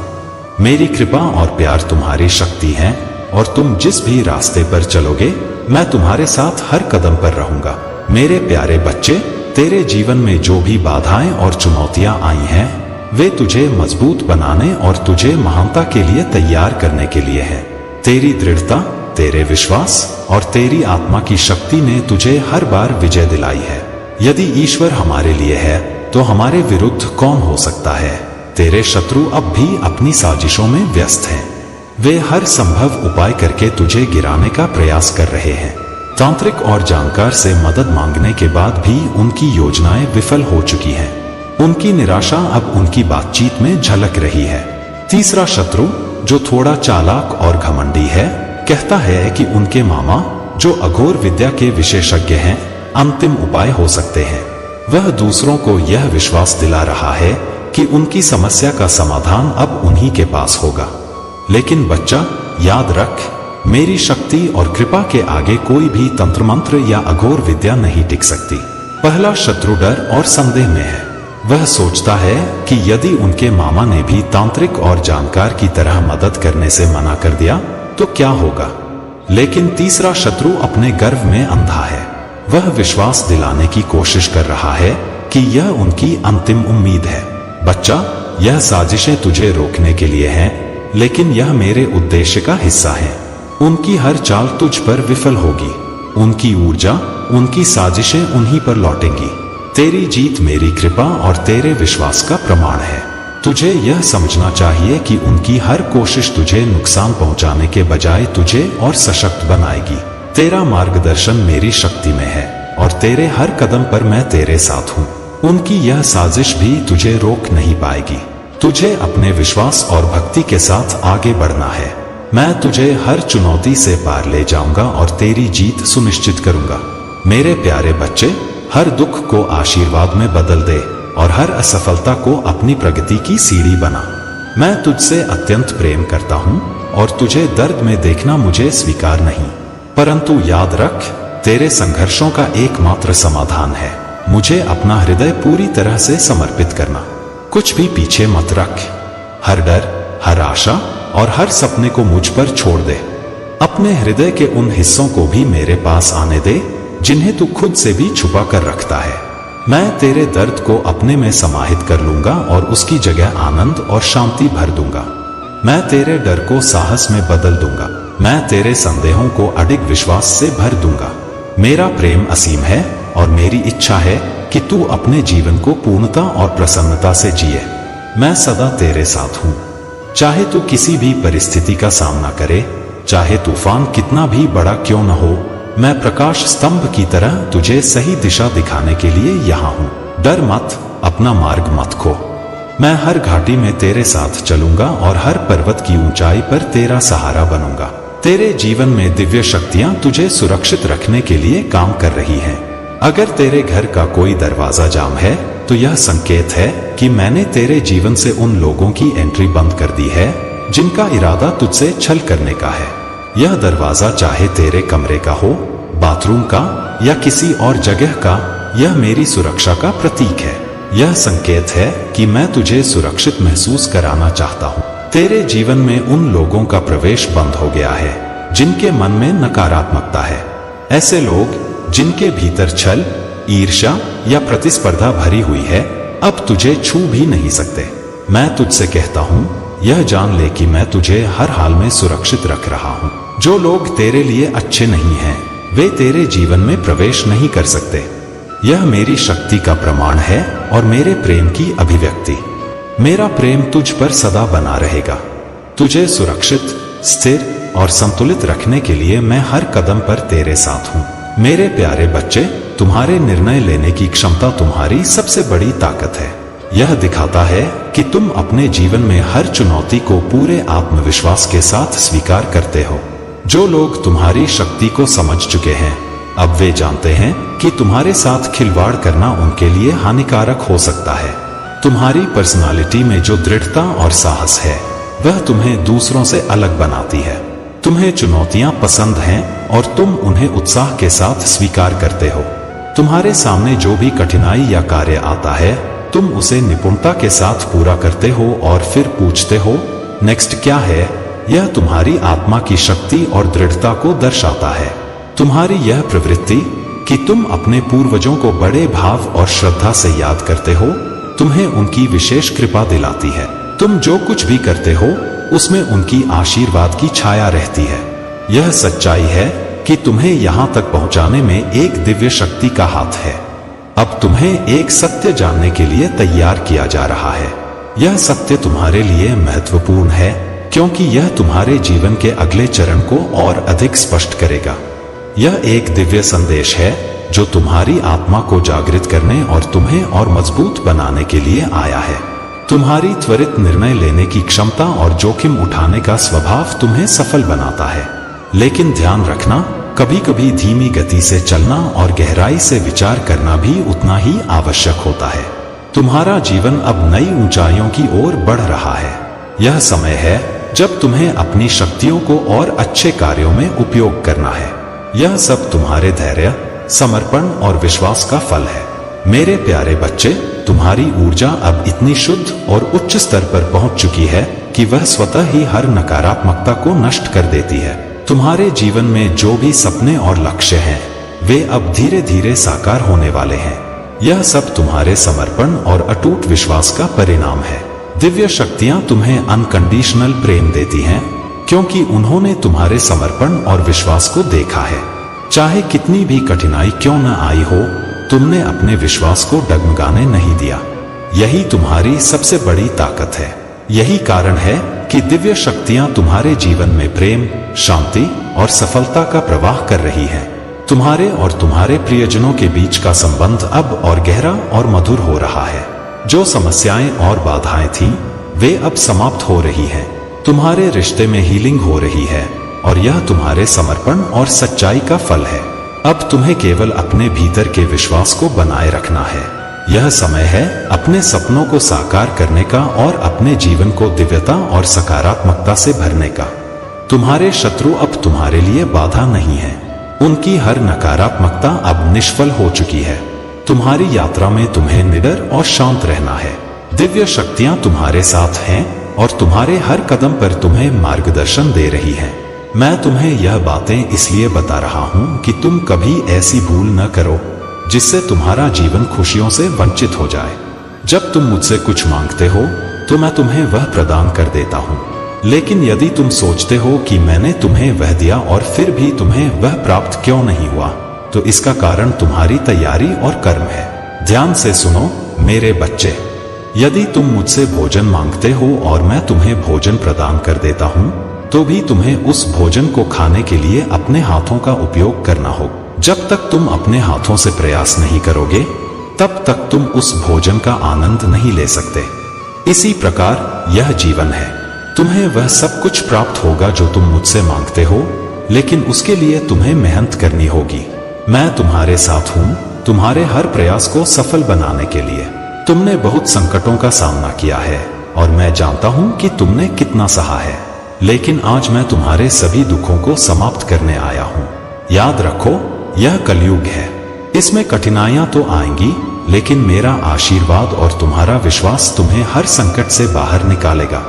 मेरी कृपा और प्यार तुम्हारी शक्ति है और तुम जिस भी रास्ते पर चलोगे मैं तुम्हारे साथ हर कदम पर रहूंगा। मेरे प्यारे बच्चे, तेरे जीवन में जो भी बाधाएं और चुनौतियां आई हैं, वे तुझे मजबूत बनाने और तुझे महानता के लिए तैयार करने के लिए है। तेरी दृढ़ता, तेरे विश्वास और तेरी आत्मा की शक्ति ने तुझे हर बार विजय दिलाई है। यदि ईश्वर हमारे लिए है तो हमारे विरुद्ध कौन हो सकता है। तेरे शत्रु अब भी अपनी साजिशों में व्यस्त हैं। वे हर संभव उपाय करके तुझे गिराने का प्रयास कर रहे हैं। तांत्रिक और जानकार से मदद मांगने के बाद भी उनकी योजनाएं विफल हो चुकी हैं। उनकी निराशा अब उनकी बातचीत में झलक रही है। तीसरा शत्रु, जो थोड़ा चालाक और घमंडी है, कहता है कि उनके मामा, जो अघोर विद्या के विशेषज्ञ हैं, अंतिम उपाय हो सकते हैं। वह दूसरों को यह विश्वास दिला रहा है कि उनकी समस्या का समाधान अब उन्हीं के पास होगा। लेकिन बच्चा, याद रख, मेरी शक्ति और कृपा के आगे कोई भी तंत्र मंत्र या अघोर विद्या नहीं टिक सकती। पहला शत्रु डर और संदेह में है। वह सोचता है कि यदि उनके मामा ने भी तांत्रिक और जानकार की तरह मदद करने से मना कर दिया तो क्या होगा। लेकिन तीसरा शत्रु अपने गर्व में अंधा है। वह विश्वास दिलाने की कोशिश कर रहा है कि यह उनकी अंतिम उम्मीद है। बच्चा, यह साजिशें तुझे रोकने के लिए हैं, लेकिन यह मेरे उद्देश्य का हिस्सा है। उनकी हर चाल तुझ पर विफल होगी। उनकी ऊर्जा, उनकी साजिशें उन्हीं पर लौटेंगी। तेरी जीत मेरी कृपा और तेरे विश्वास का प्रमाण है। तुझे यह समझना चाहिए कि उनकी हर कोशिश तुझे नुकसान पहुंचाने के बजाय तुझे और सशक्त बनाएगी। तेरा मार्गदर्शन मेरी शक्ति में है और तेरे हर कदम पर मैं तेरे साथ हूँ। उनकी यह साजिश भी तुझे रोक नहीं पाएगी। तुझे अपने विश्वास और भक्ति के साथ आगे बढ़ना है। मैं तुझे हर चुनौती से पार ले जाऊंगा और तेरी जीत सुनिश्चित करूंगा। मेरे प्यारे बच्चे, हर दुख को आशीर्वाद में बदल दे और हर असफलता को अपनी प्रगति की सीढ़ी बना। मैं तुझसे अत्यंत प्रेम करता हूँ और तुझे दर्द में देखना मुझे स्वीकार नहीं। परंतु याद रख, तेरे संघर्षों का एकमात्र समाधान है मुझे अपना हृदय पूरी तरह से समर्पित करना। कुछ भी पीछे मत रख। हर डर, हर आशा और हर सपने को मुझ पर छोड़ दे। अपने हृदय के उन हिस्सों को भी मेरे पास आने दे जिन्हें तू खुद से भी छुपा कर रखता है। मैं तेरे दर्द को अपने में समाहित कर लूंगा और उसकी जगह आनंद और शांति भर दूंगा। मैं तेरे डर को साहस में बदल दूंगा। मैं तेरे संदेहों को अडिग विश्वास से भर दूंगा। मेरा प्रेम असीम है और मेरी इच्छा है कि तू अपने जीवन को पूर्णता और प्रसन्नता से जिए। मैं सदा तेरे साथ हूं। चाहे तू किसी भी परिस्थिति का सामना करे, चाहे तूफान कितना भी बड़ा क्यों न हो, मैं प्रकाश स्तंभ की तरह तुझे सही दिशा दिखाने के लिए यहाँ हूँ। डर मत, अपना मार्ग मत खो। मैं हर घाटी में तेरे साथ चलूंगा और हर पर्वत की ऊंचाई पर तेरा सहारा बनूंगा। तेरे जीवन में दिव्य शक्तियां तुझे सुरक्षित रखने के लिए काम कर रही हैं। अगर तेरे घर का कोई दरवाजा जाम है तो यह संकेत है कि मैंने तेरे जीवन से उन लोगों की एंट्री बंद कर दी है जिनका इरादा तुझसे छल करने का है। यह दरवाजा चाहे तेरे कमरे का हो, बाथरूम का या किसी और जगह का, यह मेरी सुरक्षा का प्रतीक है। यह संकेत है कि मैं तुझे सुरक्षित महसूस कराना चाहता हूँ। तेरे जीवन में उन लोगों का प्रवेश बंद हो गया है जिनके मन में नकारात्मकता है। ऐसे लोग जिनके भीतर छल, ईर्ष्या या प्रतिस्पर्धा भरी हुई है, अब तुझे छू भी नहीं सकते। मैं तुझसे कहता हूँ, यह जान ले कि मैं तुझे हर हाल में सुरक्षित रख रहा हूँ। जो लोग तेरे लिए अच्छे नहीं हैं, वे तेरे जीवन में प्रवेश नहीं कर सकते। यह मेरी शक्ति का प्रमाण है और मेरे प्रेम की अभिव्यक्ति। मेरा प्रेम तुझ पर सदा बना रहेगा। तुझे सुरक्षित, स्थिर और संतुलित रखने के लिए मैं हर कदम पर तेरे साथ हूँ। मेरे प्यारे बच्चे, तुम्हारे निर्णय लेने की क्षमता तुम्हारी सबसे बड़ी ताकत है। यह दिखाता है कि तुम अपने जीवन में हर चुनौती को पूरे आत्मविश्वास के साथ स्वीकार करते हो। जो लोग तुम्हारी शक्ति को समझ चुके हैं, अब वे जानते हैं कि तुम्हारे साथ खिलवाड़ करना उनके लिए हानिकारक हो सकता है। तुम्हारी पर्सनालिटी में जो दृढ़ता और साहस है, वह तुम्हें दूसरों से अलग बनाती है। तुम्हें चुनौतियां पसंद हैं और तुम उन्हें उत्साह के साथ स्वीकार करते हो। तुम्हारे सामने जो भी कठिनाई या कार्य आता है, तुम उसे निपुणता के साथ पूरा करते हो और फिर पूछते हो, नेक्स्ट क्या है? यह तुम्हारी आत्मा की शक्ति और दृढ़ता को दर्शाता है। तुम्हारी यह प्रवृत्ति कि तुम अपने पूर्वजों को बड़े भाव और श्रद्धा से याद करते हो, तुम्हें उनकी विशेष कृपा दिलाती है। तुम जो कुछ भी करते हो, उसमें उनकी आशीर्वाद की छाया रहती है। यह सच्चाई है कि तुम्हें यहाँ तक पहुँचाने में एक दिव्य शक्ति का हाथ है। अब तुम्हें एक सत्य जानने के लिए तैयार किया जा रहा है। यह सत्य तुम्हारे लिए महत्वपूर्ण है क्योंकि यह तुम्हारे जीवन के अगले चरण को और अधिक स्पष्ट करेगा। यह एक दिव्य संदेश है जो तुम्हारी आत्मा को जागृत करने और तुम्हें और मजबूत बनाने के लिए आया है। तुम्हारी त्वरित निर्णय लेने की क्षमता और जोखिम उठाने का स्वभाव तुम्हें सफल बनाता है। लेकिन ध्यान रखना, कभी कभी धीमी गति से चलना और गहराई से विचार करना भी उतना ही आवश्यक होता है। तुम्हारा जीवन अब नई ऊंचाइयों की ओर बढ़ रहा है। यह समय है जब तुम्हें अपनी शक्तियों को और अच्छे कार्यों में उपयोग करना है। यह सब तुम्हारे धैर्य, समर्पण और विश्वास का फल है। मेरे प्यारे बच्चे, तुम्हारी ऊर्जा अब इतनी शुद्ध और उच्च स्तर पर पहुंच चुकी है कि वह स्वतः ही हर नकारात्मकता को नष्ट कर देती है। तुम्हारे जीवन में जो भी सपने और लक्ष्य हैं, वे अब धीरे धीरे साकार होने वाले हैं। यह सब तुम्हारे समर्पण और अटूट विश्वास का परिणाम है। दिव्य शक्तियां तुम्हें अनकंडीशनल प्रेम देती हैं क्योंकि उन्होंने तुम्हारे समर्पण और विश्वास को देखा है। चाहे कितनी भी कठिनाई क्यों न आई हो, तुमने अपने विश्वास को डगमगाने नहीं दिया। यही तुम्हारी सबसे बड़ी ताकत है। यही कारण है कि दिव्य शक्तियां तुम्हारे जीवन में प्रेम, शांति और सफलता का प्रवाह कर रही हैं। तुम्हारे और तुम्हारे प्रियजनों के बीच का संबंध अब और गहरा और मधुर हो रहा है। जो समस्याएं और बाधाएं थीं, वे अब समाप्त हो रही हैं। तुम्हारे रिश्ते में हीलिंग हो रही है और यह तुम्हारे समर्पण और सच्चाई का फल है। अब तुम्हें केवल अपने भीतर के विश्वास को बनाए रखना है। यह समय है अपने सपनों को साकार करने का और अपने जीवन को दिव्यता और सकारात्मकता से भरने का। तुम्हारे शत्रु अब तुम्हारे लिए बाधा नहीं है। उनकी हर नकारात्मकता अब निष्फल हो चुकी है। तुम्हारी यात्रा में तुम्हें निडर और शांत रहना है। दिव्य शक्तियां तुम्हारे साथ हैं और तुम्हारे हर कदम पर तुम्हें मार्गदर्शन दे रही हैं। मैं तुम्हें यह बातें इसलिए बता रहा हूं कि तुम कभी ऐसी भूल न करो जिससे तुम्हारा जीवन खुशियों से वंचित हो जाए। जब तुम मुझसे कुछ मांगते हो तो मैं तुम्हें वह प्रदान कर देता हूं। लेकिन यदि तुम सोचते हो कि मैंने तुम्हें वह दिया और फिर भी तुम्हें वह प्राप्त क्यों नहीं हुआ, तो इसका कारण तुम्हारी तैयारी और कर्म है। ध्यान से सुनो मेरे बच्चे, यदि तुम मुझसे भोजन मांगते हो और मैं तुम्हें भोजन प्रदान कर देता हूँ, तो भी तुम्हें उस भोजन को खाने के लिए अपने हाथों का उपयोग करना हो। जब तक तुम अपने हाथों से प्रयास नहीं करोगे, तब तक तुम उस भोजन का आनंद नहीं ले सकते। इसी प्रकार यह जीवन है। तुम्हें वह सब कुछ प्राप्त होगा जो तुम मुझसे मांगते हो, लेकिन उसके लिए तुम्हें मेहनत करनी होगी। मैं तुम्हारे साथ हूँ, तुम्हारे हर प्रयास को सफल बनाने के लिए। तुमने बहुत संकटों का सामना किया है और मैं जानता हूँ कि तुमने कितना सहा है, लेकिन आज मैं तुम्हारे सभी दुखों को समाप्त करने आया हूँ। याद रखो, यह कलयुग है। इसमें कठिनाइयां तो आएंगी, लेकिन मेरा आशीर्वाद और तुम्हारा विश्वास तुम्हें हर संकट से बाहर निकालेगा।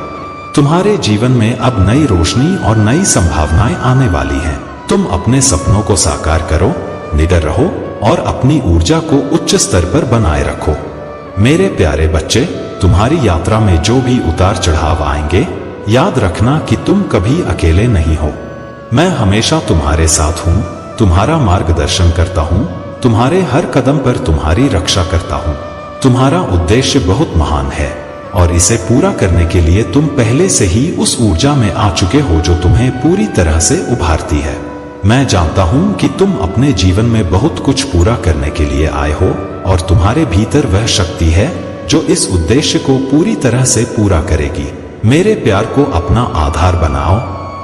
तुम्हारे जीवन में अब नई रोशनी और नई संभावनाएं आने वाली हैं। तुम अपने सपनों को साकार करो, निडर रहो और अपनी ऊर्जा को उच्च स्तर पर बनाए रखो। मेरे प्यारे बच्चे, तुम्हारी यात्रा में जो भी उतार चढ़ाव आएंगे, याद रखना कि तुम कभी अकेले नहीं हो। मैं हमेशा तुम्हारे साथ हूँ, तुम्हारा मार्गदर्शन करता हूँ, तुम्हारे हर कदम पर तुम्हारी रक्षा करता हूँ। तुम्हारा उद्देश्य बहुत महान है और इसे पूरा करने के लिए तुम पहले से ही उस ऊर्जा में आ चुके हो जो तुम्हें पूरी तरह से उभारती है। मैं जानता हूँ कि तुम अपने जीवन में बहुत कुछ पूरा करने के लिए आए हो और तुम्हारे भीतर वह शक्ति है जो इस उद्देश्य को पूरी तरह से पूरा करेगी। मेरे प्यार को अपना आधार बनाओ,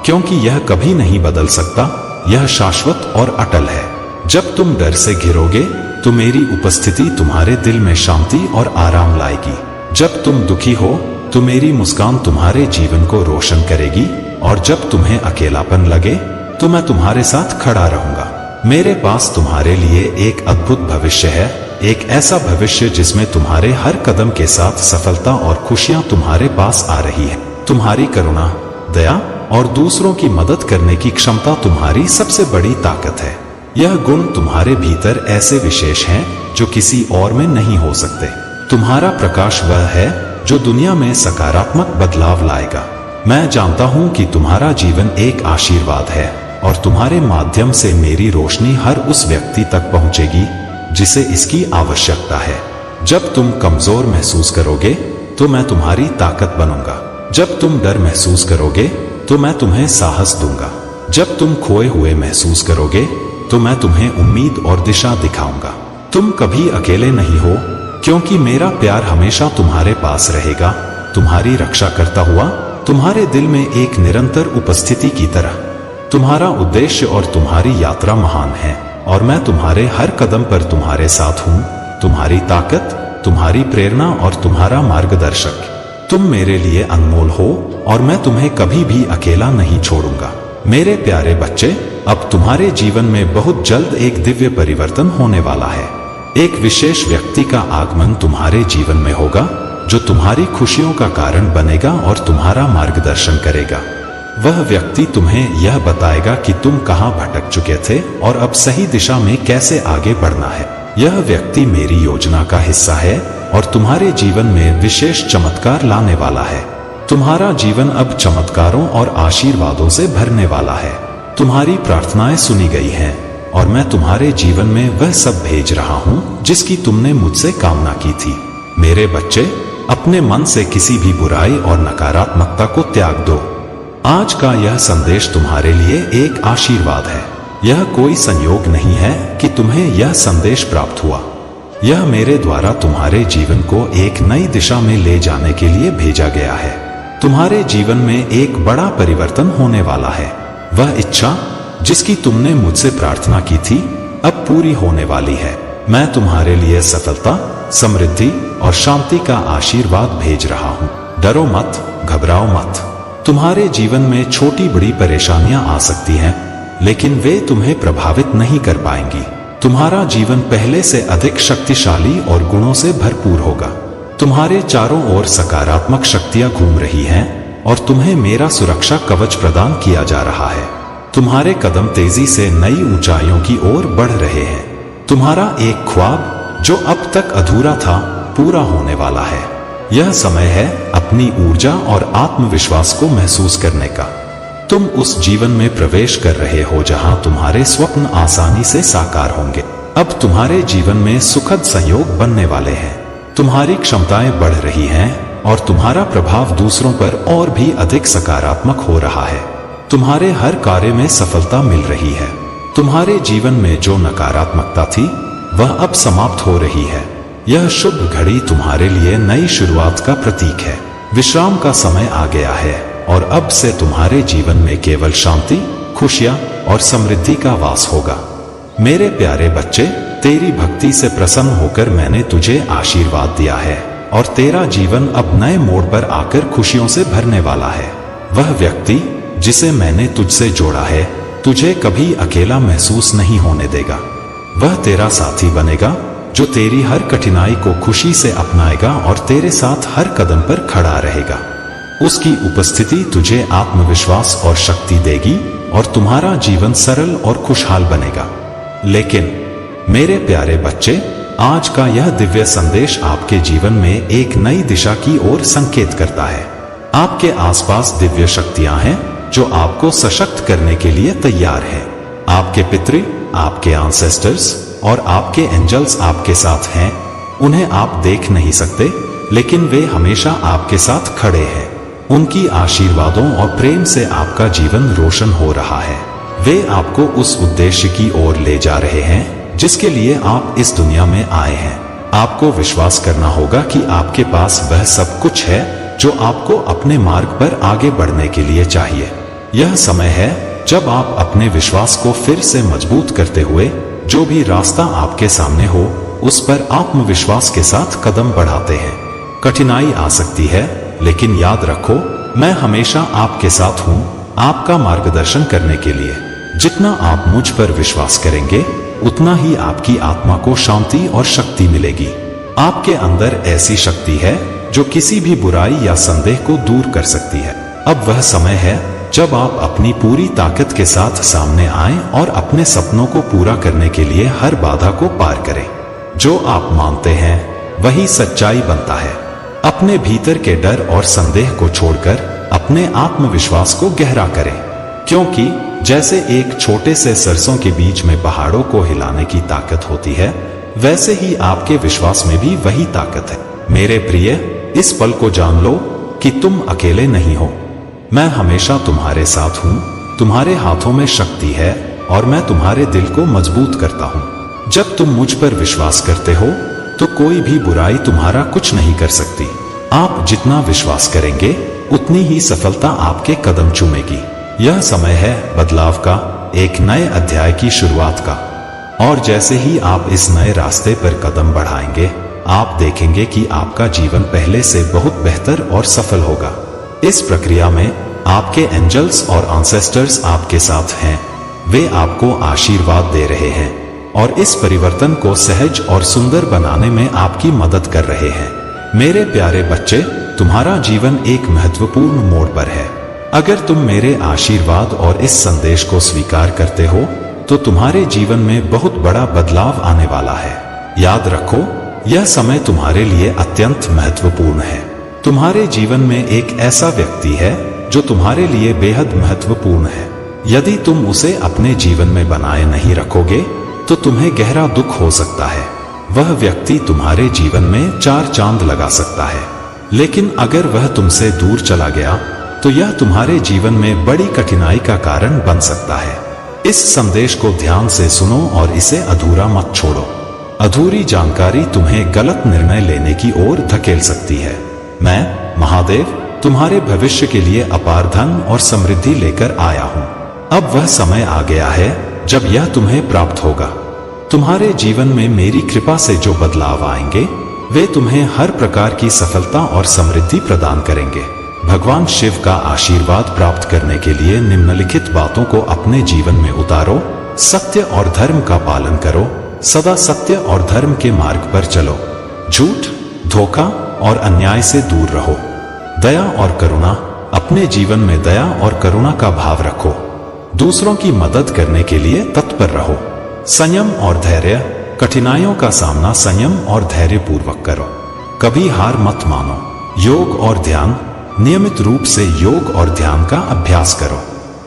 क्योंकि यह कभी नहीं बदल सकता। यह शाश्वत और अटल है। जब तुम डर से घिरोगे, तो मेरी उपस्थिति तुम्हारे दिल में शांति और आराम लाएगी। जब तुम दुखी हो, तो मेरी मुस्कान तुम्हारे जीवन को रोशन करेगी, और जब तुम्हें अकेलापन लगे, तो मैं तुम्हारे साथ खड़ा रहूंगा। मेरे पास तुम्हारे लिए एक अद्भुत भविष्य है, एक ऐसा भविष्य जिसमें तुम्हारे हर कदम के साथ सफलता और खुशियां तुम्हारे पास आ रही है। तुम्हारी करुणा, दया और दूसरों की मदद करने की क्षमता तुम्हारी सबसे बड़ी ताकत है। यह गुण तुम्हारे भीतर ऐसे विशेष हैं जो किसी और में नहीं हो सकते। तुम्हारा प्रकाश वह है जो दुनिया में सकारात्मक बदलाव लाएगा। मैं जानता हूँ कि तुम्हारा जीवन एक आशीर्वाद है और तुम्हारे माध्यम से मेरी रोशनी हर उस व्यक्ति तक पहुँचेगी जिसे इसकी आवश्यकता है। जब तुम कमजोर महसूस करोगे, तो मैं तुम्हारी ताकत बनूंगा। जब तुम डर महसूस करोगे, तो मैं तुम्हें साहस दूंगा। जब तुम खोए हुए महसूस करोगे, तो मैं तुम्हें उम्मीद और दिशा दिखाऊंगा। तुम कभी अकेले नहीं हो, क्योंकि मेरा प्यार हमेशा तुम्हारे पास रहेगा, तुम्हारी रक्षा करता हुआ, तुम्हारे दिल में एक निरंतर उपस्थिति की तरह। तुम्हारा उद्देश्य और तुम्हारी यात्रा महान है और मैं तुम्हारे हर कदम पर तुम्हारे साथ हूँ। तुम्हारी ताकत, तुम्हारी प्रेरणा और तुम्हारा मार्गदर्शक। तुम मेरे लिए अनमोल हो और मैं तुम्हें कभी भी अकेला नहीं छोड़ूंगा। मेरे प्यारे बच्चे, अब तुम्हारे जीवन में बहुत जल्द एक दिव्य परिवर्तन होने वाला है। एक विशेष व्यक्ति का आगमन तुम्हारे जीवन में होगा जो तुम्हारी खुशियों का कारण बनेगा और तुम्हारा मार्गदर्शन करेगा। वह व्यक्ति तुम्हें यह बताएगा कि तुम कहाँ भटक चुके थे और अब सही दिशा में कैसे आगे बढ़ना है। यह व्यक्ति मेरी योजना का हिस्सा है और तुम्हारे जीवन में विशेष चमत्कार लाने वाला है। तुम्हारा जीवन अब चमत्कारों और आशीर्वादों से भरने वाला है। तुम्हारी प्रार्थनाएं सुनी गई हैं और मैं तुम्हारे जीवन में वह सब भेज रहा हूँ जिसकी तुमने मुझसे कामना की थी। मेरे बच्चे, अपने मन से किसी भी बुराई और नकारात्मकता को त्याग दो। आज का यह संदेश तुम्हारे लिए एक आशीर्वाद है। यह कोई संयोग नहीं है कि तुम्हें यह संदेश प्राप्त हुआ। यह मेरे द्वारा तुम्हारे जीवन को एक नई दिशा में ले जाने के लिए भेजा गया है। तुम्हारे जीवन में एक बड़ा परिवर्तन होने वाला है। वह इच्छा जिसकी तुमने मुझसे प्रार्थना की थी, अब पूरी होने वाली है। मैं तुम्हारे लिए सफलता, समृद्धि और शांति का आशीर्वाद भेज रहा हूँ। डरो मत, घबराओ मत। तुम्हारे जीवन में छोटी बड़ी परेशानियां आ सकती हैं, लेकिन वे तुम्हें प्रभावित नहीं कर पाएंगी। तुम्हारा जीवन पहले से अधिक शक्तिशाली और गुणों से भरपूर होगा। तुम्हारे चारों ओर सकारात्मक शक्तियां घूम रही हैं और तुम्हें मेरा सुरक्षा कवच प्रदान किया जा रहा है। तुम्हारे कदम तेजी से नई ऊंचाइयों की ओर बढ़ रहे हैं। तुम्हारा एक ख्वाब जो अब तक अधूरा था, पूरा होने वाला है। यह समय है अपनी ऊर्जा और आत्मविश्वास को महसूस करने का। तुम उस जीवन में प्रवेश कर रहे हो जहां तुम्हारे स्वप्न आसानी से साकार होंगे। अब तुम्हारे जीवन में सुखद संयोग बनने वाले हैं। तुम्हारी क्षमताएं बढ़ रही हैं और तुम्हारा प्रभाव दूसरों पर और भी अधिक सकारात्मक हो रहा है। तुम्हारे हर कार्य में सफलता मिल रही है। तुम्हारे जीवन में जो नकारात्मकता थी वह अब समाप्त हो रही है। यह शुभ घड़ी तुम्हारे लिए नई शुरुआत का प्रतीक है। विश्राम का समय आ गया है और अब से तुम्हारे जीवन में केवल शांति, खुशियां और समृद्धि का वास होगा। मेरे प्यारे बच्चे, तेरी भक्ति से प्रसन्न होकर मैंने तुझे आशीर्वाद दिया है और तेरा जीवन अब नए मोड़ पर आकर खुशियों से भरने वाला है। वह व्यक्ति जिसे मैंने तुझसे जोड़ा है तुझे कभी अकेला महसूस नहीं होने देगा। वह तेरा साथी बनेगा जो तेरी हर कठिनाई को खुशी से अपनाएगा और तेरे साथ हर कदम पर खड़ा रहेगा। उसकी उपस्थिति तुझे आत्मविश्वास और शक्ति देगी और तुम्हारा जीवन सरल और खुशहाल बनेगा। लेकिन मेरे प्यारे बच्चे, आज का यह दिव्य संदेश आपके जीवन में एक नई दिशा की ओर संकेत करता है। आपके आसपास दिव्य शक्तियां हैं जो आपको सशक्त करने के लिए तैयार हैं। आपके पितृ, आपके एंसेस्टर्स और आपके एंजल्स आपके साथ हैं। उन्हें आप देख नहीं सकते, लेकिन वे हमेशा आपके साथ खड़े हैं। उनकी आशीर्वादों और प्रेम से आपका जीवन रोशन हो रहा है। वे आपको उस उद्देश्य की ओर ले जा रहे हैं जिसके लिए आप इस दुनिया में आए हैं। आपको विश्वास करना होगा कि आपके पास वह सब कुछ है जो आपको अपने मार्ग पर आगे बढ़ने के लिए चाहिए। यह समय है जब आप अपने विश्वास को फिर से मजबूत करते हुए जो भी रास्ता आपके सामने हो उस पर आत्मविश्वास के साथ कदम बढ़ाते हैं। कठिनाई आ सकती है, लेकिन याद रखो, मैं हमेशा आपके साथ हूँ, आपका मार्गदर्शन करने के लिए। जितना आप मुझ पर विश्वास करेंगे उतना ही आपकी आत्मा को शांति और शक्ति मिलेगी। आपके अंदर ऐसी शक्ति है जो किसी भी बुराई या संदेह को दूर कर सकती है। अब वह समय है जब आप अपनी पूरी ताकत के साथ सामने आएं और अपने सपनों को पूरा करने के लिए हर बाधा को पार करें। जो आप मानते हैं वही सच्चाई बनता है। अपने भीतर के डर और संदेह को छोड़कर अपने आत्मविश्वास को गहरा करें, क्योंकि जैसे एक छोटे से सरसों के बीज में पहाड़ों को हिलाने की ताकत होती है, वैसे ही आपके विश्वास में भी वही ताकत है। मेरे प्रिय, इस पल को जान लो कि तुम अकेले नहीं हो। मैं हमेशा तुम्हारे साथ हूँ। तुम्हारे हाथों में शक्ति है और मैं तुम्हारे दिल को मजबूत करता हूँ। जब तुम मुझ पर विश्वास करते हो तो कोई भी बुराई तुम्हारा कुछ नहीं कर सकती। आप जितना विश्वास करेंगे उतनी ही सफलता आपके कदम चूमेगी। यह समय है बदलाव का, एक नए अध्याय की शुरुआत का। और जैसे ही आप इस नए रास्ते पर कदम बढ़ाएंगे, आप देखेंगे कि आपका जीवन पहले से बहुत बेहतर और सफल होगा। इस प्रक्रिया में आपके एंजल्स और एंसेस्टर्स आपके साथ हैं। वे आपको आशीर्वाद दे रहे हैं और इस परिवर्तन को सहज और सुंदर बनाने में आपकी मदद कर रहे हैं। मेरे प्यारे बच्चे, तुम्हारा जीवन एक महत्वपूर्ण मोड़ पर है। अगर तुम मेरे आशीर्वाद और इस संदेश को स्वीकार करते हो तो तुम्हारे जीवन में बहुत बड़ा बदलाव आने वाला है। याद रखो, यह समय तुम्हारे लिए अत्यंत महत्वपूर्ण है। तुम्हारे जीवन में एक ऐसा व्यक्ति है जो तुम्हारे लिए बेहद महत्वपूर्ण है। यदि तुम उसे अपने जीवन में बनाए नहीं रखोगे तो तुम्हें गहरा दुख हो सकता है। वह व्यक्ति तुम्हारे जीवन में 4 चांद लगा सकता है, लेकिन अगर वह तुमसे दूर चला गया तो यह तुम्हारे जीवन में बड़ी कठिनाई का कारण बन सकता है। इस संदेश को ध्यान से सुनो और इसे अधूरा मत छोड़ो। अधूरी जानकारी तुम्हें गलत निर्णय लेने की ओर धकेल सकती है। मैं महादेव तुम्हारे भविष्य के लिए अपार धन और समृद्धि लेकर आया हूँ। अब वह समय आ गया है जब यह तुम्हें प्राप्त होगा। तुम्हारे जीवन में मेरी कृपा से जो बदलाव आएंगे वे तुम्हें हर प्रकार की सफलता और समृद्धि प्रदान करेंगे। भगवान शिव का आशीर्वाद प्राप्त करने के लिए निम्नलिखित बातों को अपने जीवन में उतारो। सत्य और धर्म का पालन करो। सदा सत्य और धर्म के मार्ग पर चलो। झूठ, धोखा और अन्याय से दूर रहो। दया और करुणा, अपने जीवन में दया और करुणा का भाव रखो। दूसरों की मदद करने के लिए तत्पर रहो। संयम और धैर्य, कठिनाइयों का सामना संयम और धैर्य पूर्वक करो। कभी हार मत मानो। योग और ध्यान, नियमित रूप से योग और ध्यान का अभ्यास करो।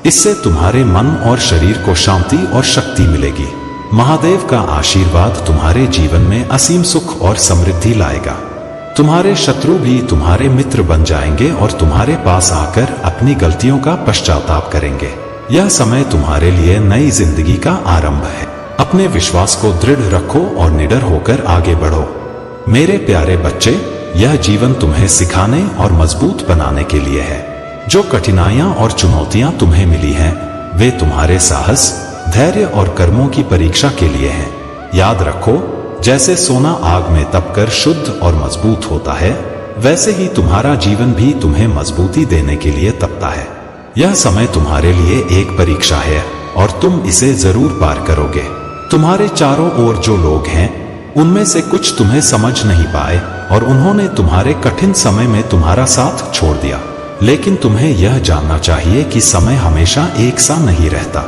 इससे तुम्हारे मन और शरीर को शांति और शक्ति मिलेगी। महादेव का आशीर्वाद तुम्हारे जीवन में असीम सुख और समृद्धि लाएगा। तुम्हारे शत्रु भी तुम्हारे मित्र बन जाएंगे और तुम्हारे पास आकर अपनी गलतियों का पश्चाताप करेंगे। यह समय तुम्हारे लिए नई जिंदगी का आरंभ है। अपने विश्वास को दृढ़ रखो और निडर होकर आगे बढ़ो। मेरे प्यारे बच्चे, यह जीवन तुम्हें सिखाने और मजबूत बनाने के लिए है। जो कठिनाइयां और चुनौतियां तुम्हें मिली हैं, वे तुम्हारे साहस, धैर्य और कर्मों की परीक्षा के लिए हैं। याद रखो, जैसे सोना आग में तपकर शुद्ध और मजबूत होता है, वैसे ही तुम्हारा जीवन भी तुम्हें मजबूती देने के लिए तपता है। यह समय तुम्हारे लिए एक परीक्षा है और तुम इसे जरूर पार करोगे। तुम्हारे चारों ओर जो लोग हैं, उनमें से कुछ तुम्हें समझ नहीं पाए और उन्होंने तुम्हारे कठिन समय में तुम्हारा साथ छोड़ दिया। लेकिन तुम्हें यह जानना चाहिए कि समय हमेशा एक सा नहीं रहता।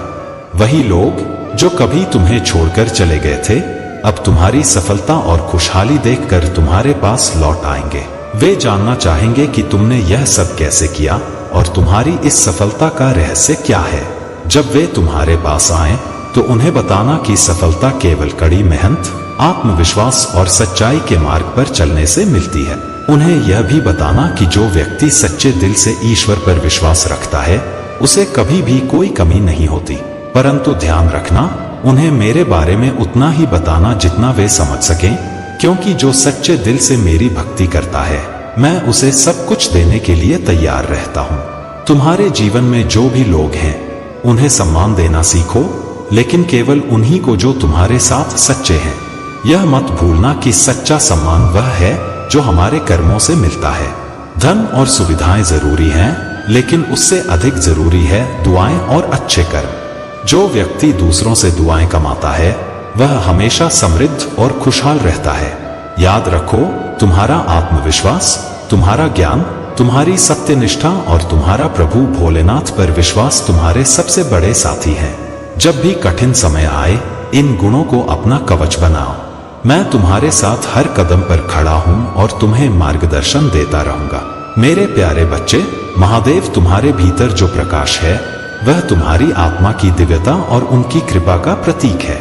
वही लोग जो कभी तुम्हें छोड़कर चले गए थे, अब तुम्हारी सफलता और खुशहाली देखकर तुम्हारे पास लौट आएंगे। वे जानना चाहेंगे कि तुमने यह सब कैसे किया और तुम्हारी इस सफलता का रहस्य क्या है। जब वे तुम्हारे पास आए तो उन्हें बताना कि सफलता केवल कड़ी मेहनत, आत्मविश्वास और सच्चाई के मार्ग पर चलने से मिलती है। उन्हें यह भी बताना कि जो व्यक्ति सच्चे दिल से ईश्वर पर विश्वास रखता है, उसे कभी भी कोई कमी नहीं होती। परंतु ध्यान रखना, उन्हें मेरे बारे में उतना ही बताना जितना वे समझ सकें, क्योंकि जो सच्चे दिल से मेरी भक्ति करता है, मैं उसे सब कुछ देने के लिए तैयार रहता हूँ। तुम्हारे जीवन में जो भी लोग हैं, उन्हें सम्मान देना सीखो, लेकिन केवल उन्हीं को जो तुम्हारे साथ सच्चे हैं। यह मत भूलना कि सच्चा सम्मान वह है जो हमारे कर्मों से मिलता है। धन और सुविधाएं जरूरी हैं, लेकिन उससे अधिक जरूरी है दुआएं और अच्छे कर्म। जो व्यक्ति दूसरों से दुआएं कमाता है, वह हमेशा समृद्ध और खुशहाल रहता है। याद रखो, तुम्हारा आत्मविश्वास, तुम्हारा ज्ञान, तुम्हारी सत्यनिष्ठा और तुम्हारा प्रभु भोलेनाथ पर विश्वास तुम्हारे सबसे बड़े साथी हैं। जब भी कठिन समय आए, इन गुणों को अपना कवच बनाओ। मैं तुम्हारे साथ हर कदम पर खड़ा हूं और तुम्हें मार्गदर्शन देता रहूंगा। मेरे प्यारे बच्चे, महादेव तुम्हारे भीतर जो प्रकाश है, वह तुम्हारी आत्मा की दिव्यता और उनकी कृपा का प्रतीक है।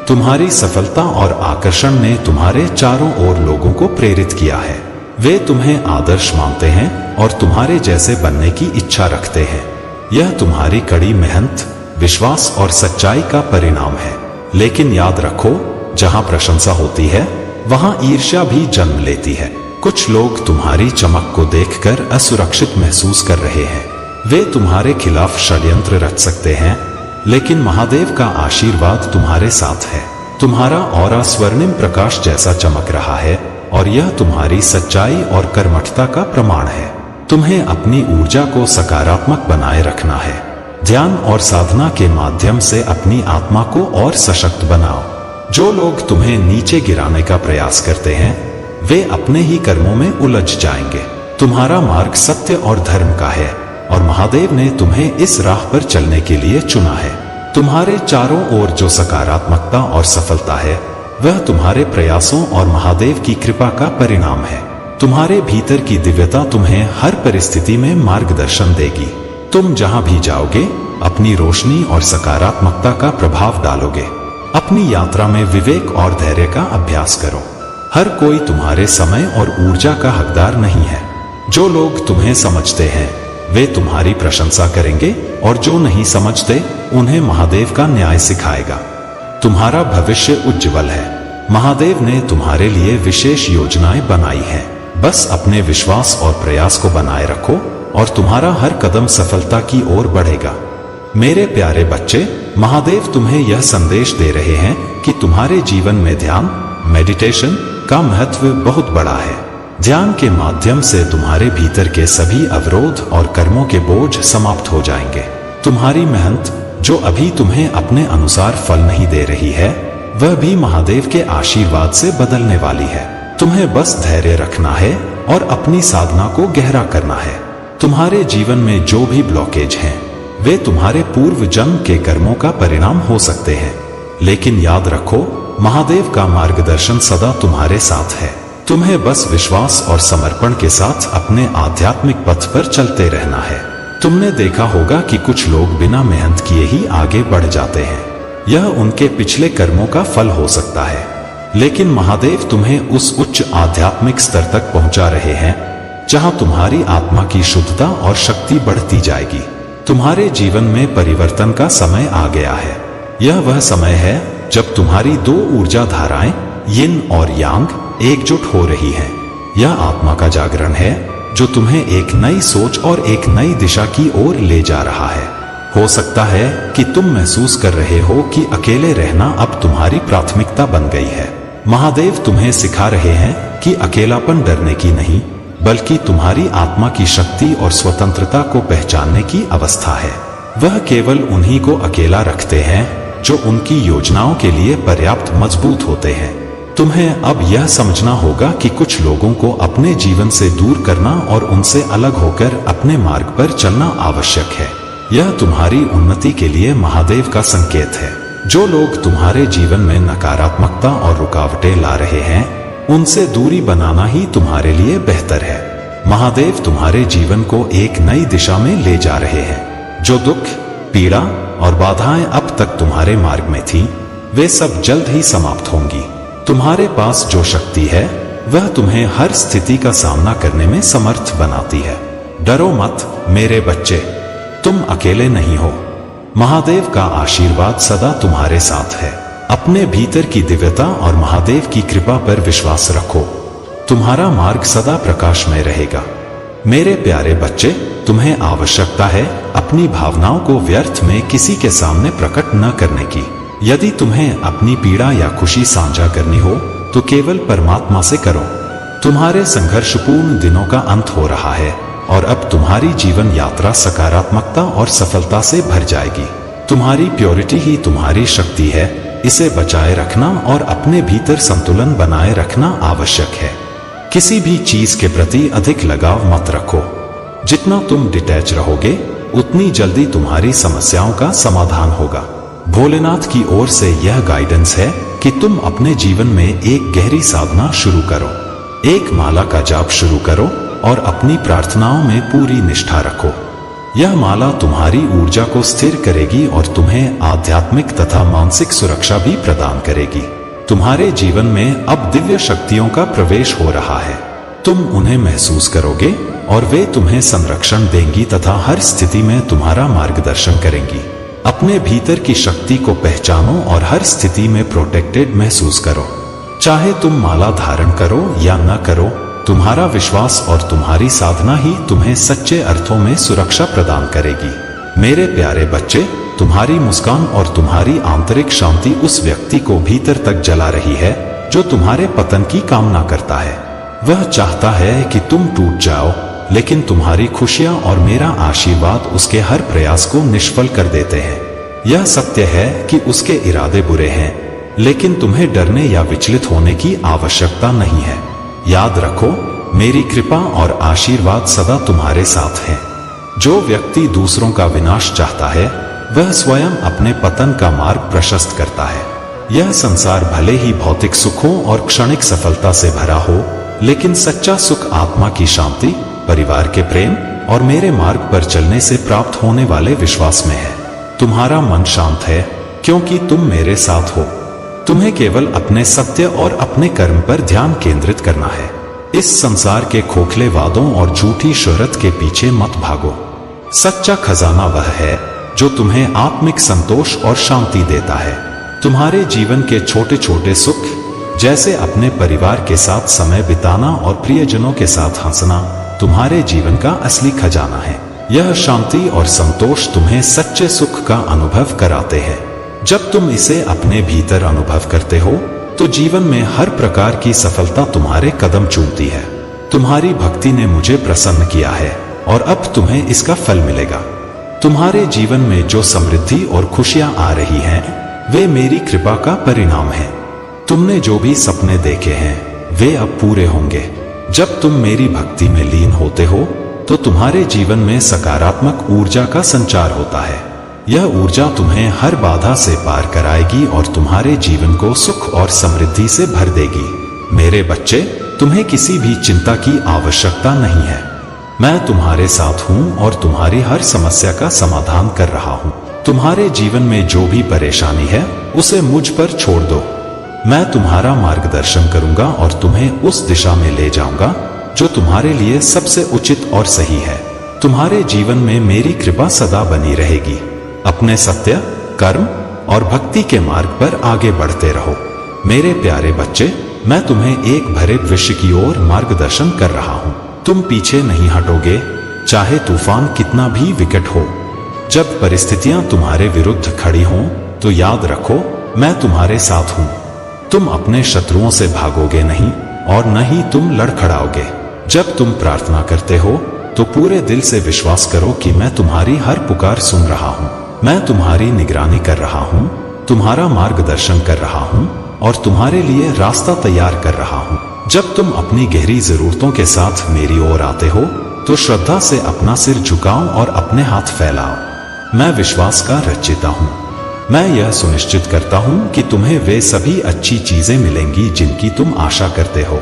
तुम्हारी सफलता और आकर्षण ने तुम्हारे चारों ओर लोगों को प्रेरित किया है। वे तुम्हें आदर्श मानते हैं और तुम्हारे जैसे बनने की इच्छा रखते हैं। यह तुम्हारी कड़ी मेहनत, विश्वास और सच्चाई का परिणाम है। लेकिन याद रखो, जहां प्रशंसा होती है, वहां ईर्ष्या भी जन्म लेती है। कुछ लोग तुम्हारी चमक को देखकर असुरक्षित महसूस कर रहे हैं। वे तुम्हारे खिलाफ षड्यंत्र रच सकते हैं, लेकिन महादेव का आशीर्वाद तुम्हारे साथ है। तुम्हारा ऑरा स्वर्णिम प्रकाश जैसा चमक रहा है और यह तुम्हारी सच्चाई और कर्मठता का प्रमाण है। तुम्हें अपनी ऊर्जा को सकारात्मक बनाए रखना है। ध्यान और साधना के माध्यम से अपनी आत्मा को और सशक्त बनाओ। जो लोग तुम्हें नीचे गिराने का प्रयास करते हैं, वे अपने ही कर्मों में उलझ जाएंगे। तुम्हारा मार्ग सत्य और धर्म का है और महादेव ने तुम्हें इस राह पर चलने के लिए चुना है। तुम्हारे चारों ओर जो सकारात्मकता और सफलता है, वह तुम्हारे प्रयासों और महादेव की कृपा का परिणाम है। तुम्हारे भीतर की दिव्यता तुम्हें हर परिस्थिति में मार्गदर्शन देगी। तुम जहां भी जाओगे, अपनी रोशनी और सकारात्मकता का प्रभाव डालोगे। अपनी यात्रा में विवेक और धैर्य का अभ्यास करो। हर कोई तुम्हारे समय और ऊर्जा का हकदार नहीं है। जो लोग तुम्हें समझते हैं, वे तुम्हारी प्रशंसा करेंगे और जो नहीं समझते, उन्हें महादेव का न्याय सिखाएगा। तुम्हारा भविष्य उज्जवल है। महादेव ने तुम्हारे लिए विशेष योजनाएं बनाई हैं। बस अपने विश्वास और प्रयास को बनाए रखो और तुम्हारा हर कदम सफलता की ओर बढ़ेगा। मेरे प्यारे बच्चे, महादेव तुम्हें यह संदेश दे रहे हैं कि तुम्हारे जीवन में ध्यान, मेडिटेशन का महत्व बहुत बड़ा है। ध्यान के माध्यम से तुम्हारे भीतर के सभी अवरोध और कर्मों के बोझ समाप्त हो जाएंगे। तुम्हारी मेहनत, जो अभी तुम्हें अपने अनुसार फल नहीं दे रही है, वह भी महादेव के आशीर्वाद से बदलने वाली है। तुम्हें बस धैर्य रखना है और अपनी साधना को गहरा करना है। तुम्हारे जीवन में जो भी ब्लॉकेज हैं, वे तुम्हारे पूर्व जन्म के कर्मों का परिणाम हो सकते हैं। लेकिन याद रखो, महादेव का मार्गदर्शन सदा तुम्हारे साथ है। तुम्हें बस विश्वास और समर्पण के साथ अपने आध्यात्मिक पथ पर चलते रहना है। तुमने देखा होगा कि कुछ लोग बिना मेहनत किए ही आगे बढ़ जाते हैं, यह उनके पिछले कर्मों का फल हो सकता है। लेकिन महादेव तुम्हें उस उच्च आध्यात्मिक स्तर तक पहुंचा रहे हैं जहां तुम्हारी आत्मा की शुद्धता और शक्ति बढ़ती जाएगी। तुम्हारे जीवन में परिवर्तन का समय आ गया है। यह वह समय है जब तुम्हारी दो ऊर्जा धाराएं यिन और यांग एकजुट हो रही हैं। यह आत्मा का जागरण है जो तुम्हें एक नई सोच और एक नई दिशा की ओर ले जा रहा है। हो सकता है कि तुम महसूस कर रहे हो कि अकेले रहना अब तुम्हारी प्राथमिकता बन गई है। महादेव तुम्हें सिखा रहे हैं कि अकेलापन डरने की नहीं, बल्कि तुम्हारी आत्मा की शक्ति और स्वतंत्रता को पहचानने की अवस्था है। वह केवल उन्हीं को अकेला रखते हैं जो उनकी योजनाओं के लिए पर्याप्त मजबूत होते हैं। तुम्हें अब यह समझना होगा कि कुछ लोगों को अपने जीवन से दूर करना और उनसे अलग होकर अपने मार्ग पर चलना आवश्यक है। यह तुम्हारी उन्नति के लिए महादेव का संकेत है। जो लोग तुम्हारे जीवन में नकारात्मकता और रुकावटें ला रहे हैं, उनसे दूरी बनाना ही तुम्हारे लिए बेहतर है। महादेव तुम्हारे जीवन को एक नई दिशा में ले जा रहे हैं। जो दुख, पीड़ा और बाधाएं अब तक तुम्हारे मार्ग में थीं, वे सब जल्द ही समाप्त होंगी। तुम्हारे पास जो शक्ति है वह तुम्हें हर स्थिति का सामना करने में समर्थ बनाती है। डरो मत मेरे बच्चे, तुम अकेले नहीं हो। महादेव का आशीर्वाद सदा तुम्हारे साथ है। अपने भीतर की दिव्यता और महादेव की कृपा पर विश्वास रखो। तुम्हारा मार्ग सदा प्रकाशमय रहेगा। मेरे प्यारे बच्चे, तुम्हें आवश्यकता है अपनी भावनाओं को व्यर्थ में किसी के सामने प्रकट न करने की। यदि तुम्हें अपनी पीड़ा या खुशी साझा करनी हो तो केवल परमात्मा से करो। तुम्हारे संघर्षपूर्ण दिनों का अंत हो रहा है और अब तुम्हारी जीवन यात्रा सकारात्मकता और सफलता से भर जाएगी। तुम्हारी प्योरिटी ही तुम्हारी शक्ति है। इसे बचाए रखना और अपने भीतर संतुलन बनाए रखना आवश्यक है। किसी भी चीज के प्रति अधिक लगाव मत रखो। जितना तुम डिटैच रहोगे, उतनी जल्दी तुम्हारी समस्याओं का समाधान होगा। भोलेनाथ की ओर से यह गाइडेंस है कि तुम अपने जीवन में एक गहरी साधना शुरू करो। एक माला का जाप शुरू करो और अपनी प्रार्थनाओं में पूरी निष्ठा रखो। यह माला तुम्हारी ऊर्जा को स्थिर करेगी और तुम्हें आध्यात्मिक तथा मानसिक सुरक्षा भी प्रदान करेगी। तुम्हारे जीवन में अब दिव्य शक्तियों का प्रवेश हो रहा है। तुम उन्हें महसूस करोगे और वे तुम्हें संरक्षण देंगी तथा हर स्थिति में तुम्हारा मार्गदर्शन करेंगी। अपने भीतर की शक्ति को पहचानो और हर स्थिति में प्रोटेक्टेड महसूस करो। चाहे तुम माला धारण करो या न करो, तुम्हारा विश्वास और तुम्हारी साधना ही तुम्हें सच्चे अर्थों में सुरक्षा प्रदान करेगी। मेरे प्यारे बच्चे, तुम्हारी मुस्कान और तुम्हारी आंतरिक शांति उस व्यक्ति को भीतर तक जला रही है जो तुम्हारे पतन की कामना करता है। वह चाहता है कि तुम टूट जाओ, लेकिन तुम्हारी खुशियां और मेरा आशीर्वाद उसके हर प्रयास को निष्फल कर देते हैं। यह सत्य है कि उसके इरादे बुरे हैं, लेकिन तुम्हें डरने या विचलित होने की आवश्यकता नहीं है। याद रखो, मेरी कृपा और आशीर्वाद सदा तुम्हारे साथ है। जो व्यक्ति दूसरों का विनाश चाहता है, वह स्वयं अपने पतन का मार्ग प्रशस्त करता है। यह संसार भले ही भौतिक सुखों और क्षणिक सफलता से भरा हो, लेकिन सच्चा सुख आत्मा की शांति, परिवार के प्रेम और मेरे मार्ग पर चलने से प्राप्त होने वाले विश्वास में है। तुम्हारा मन शांत है क्योंकि तुम मेरे साथ हो। तुम्हें केवल अपने सत्य और अपने कर्म पर ध्यान केंद्रित करना है। इस संसार के खोखले वादों और झूठी शोहरत के पीछे मत भागो। सच्चा खजाना वह है जो तुम्हें आत्मिक संतोष और शांति देता है। तुम्हारे जीवन के छोटे छोटे सुख, जैसे अपने परिवार के साथ समय बिताना और प्रियजनों के साथ हंसना, तुम्हारे जीवन का असली खजाना है। यह शांति और संतोष तुम्हें सच्चे सुख का अनुभव कराते हैं। जब तुम इसे अपने भीतर अनुभव करते हो, तो जीवन में हर प्रकार की सफलता तुम्हारे कदम चूमती है। तुम्हारी भक्ति ने मुझे प्रसन्न किया है और अब तुम्हें इसका फल मिलेगा। तुम्हारे जीवन में जो समृद्धि और खुशियां आ रही हैं, वे मेरी कृपा का परिणाम हैं। तुमने जो भी सपने देखे हैं, वे अब पूरे होंगे। जब तुम मेरी भक्ति में लीन होते हो, तो तुम्हारे जीवन में सकारात्मक ऊर्जा का संचार होता है। यह ऊर्जा तुम्हें हर बाधा से पार कराएगी और तुम्हारे जीवन को सुख और समृद्धि से भर देगी। मेरे बच्चे, तुम्हें किसी भी चिंता की आवश्यकता नहीं है। मैं तुम्हारे साथ हूं और तुम्हारी हर समस्या का समाधान कर रहा हूं। तुम्हारे जीवन में जो भी परेशानी है उसे मुझ पर छोड़ दो। मैं तुम्हारा मार्गदर्शन करूंगा और तुम्हें उस दिशा में ले जाऊंगा जो तुम्हारे लिए सबसे उचित और सही है। तुम्हारे जीवन में मेरी कृपा सदा बनी रहेगी। अपने सत्य, कर्म और भक्ति के मार्ग पर आगे बढ़ते रहो। मेरे प्यारे बच्चे, मैं तुम्हें एक भरे भविष्य की ओर मार्गदर्शन कर रहा हूं। तुम पीछे नहीं हटोगे, चाहे तूफान कितना भी विकट हो। जब परिस्थितियां तुम्हारे विरुद्ध खड़ी हों, तो याद रखो, मैं तुम्हारे साथ हूं। तुम अपने शत्रुओं से भागोगे नहीं और न ही तुम लड़खड़ाओगे। जब तुम प्रार्थना करते हो तो पूरे दिल से विश्वास करो कि मैं तुम्हारी हर पुकार सुन रहा हूं। मैं तुम्हारी निगरानी कर रहा हूं, तुम्हारा मार्गदर्शन कर रहा हूं और तुम्हारे लिए रास्ता तैयार कर रहा हूं। जब तुम अपनी गहरी जरूरतों के साथ मेरी ओर आते हो तो श्रद्धा से अपना सिर झुकाओ और अपने हाथ फैलाओ। मैं विश्वास का रचयिता हूं। मैं यह सुनिश्चित करता हूं कि तुम्हें वे सभी अच्छी चीजें मिलेंगी जिनकी तुम आशा करते हो।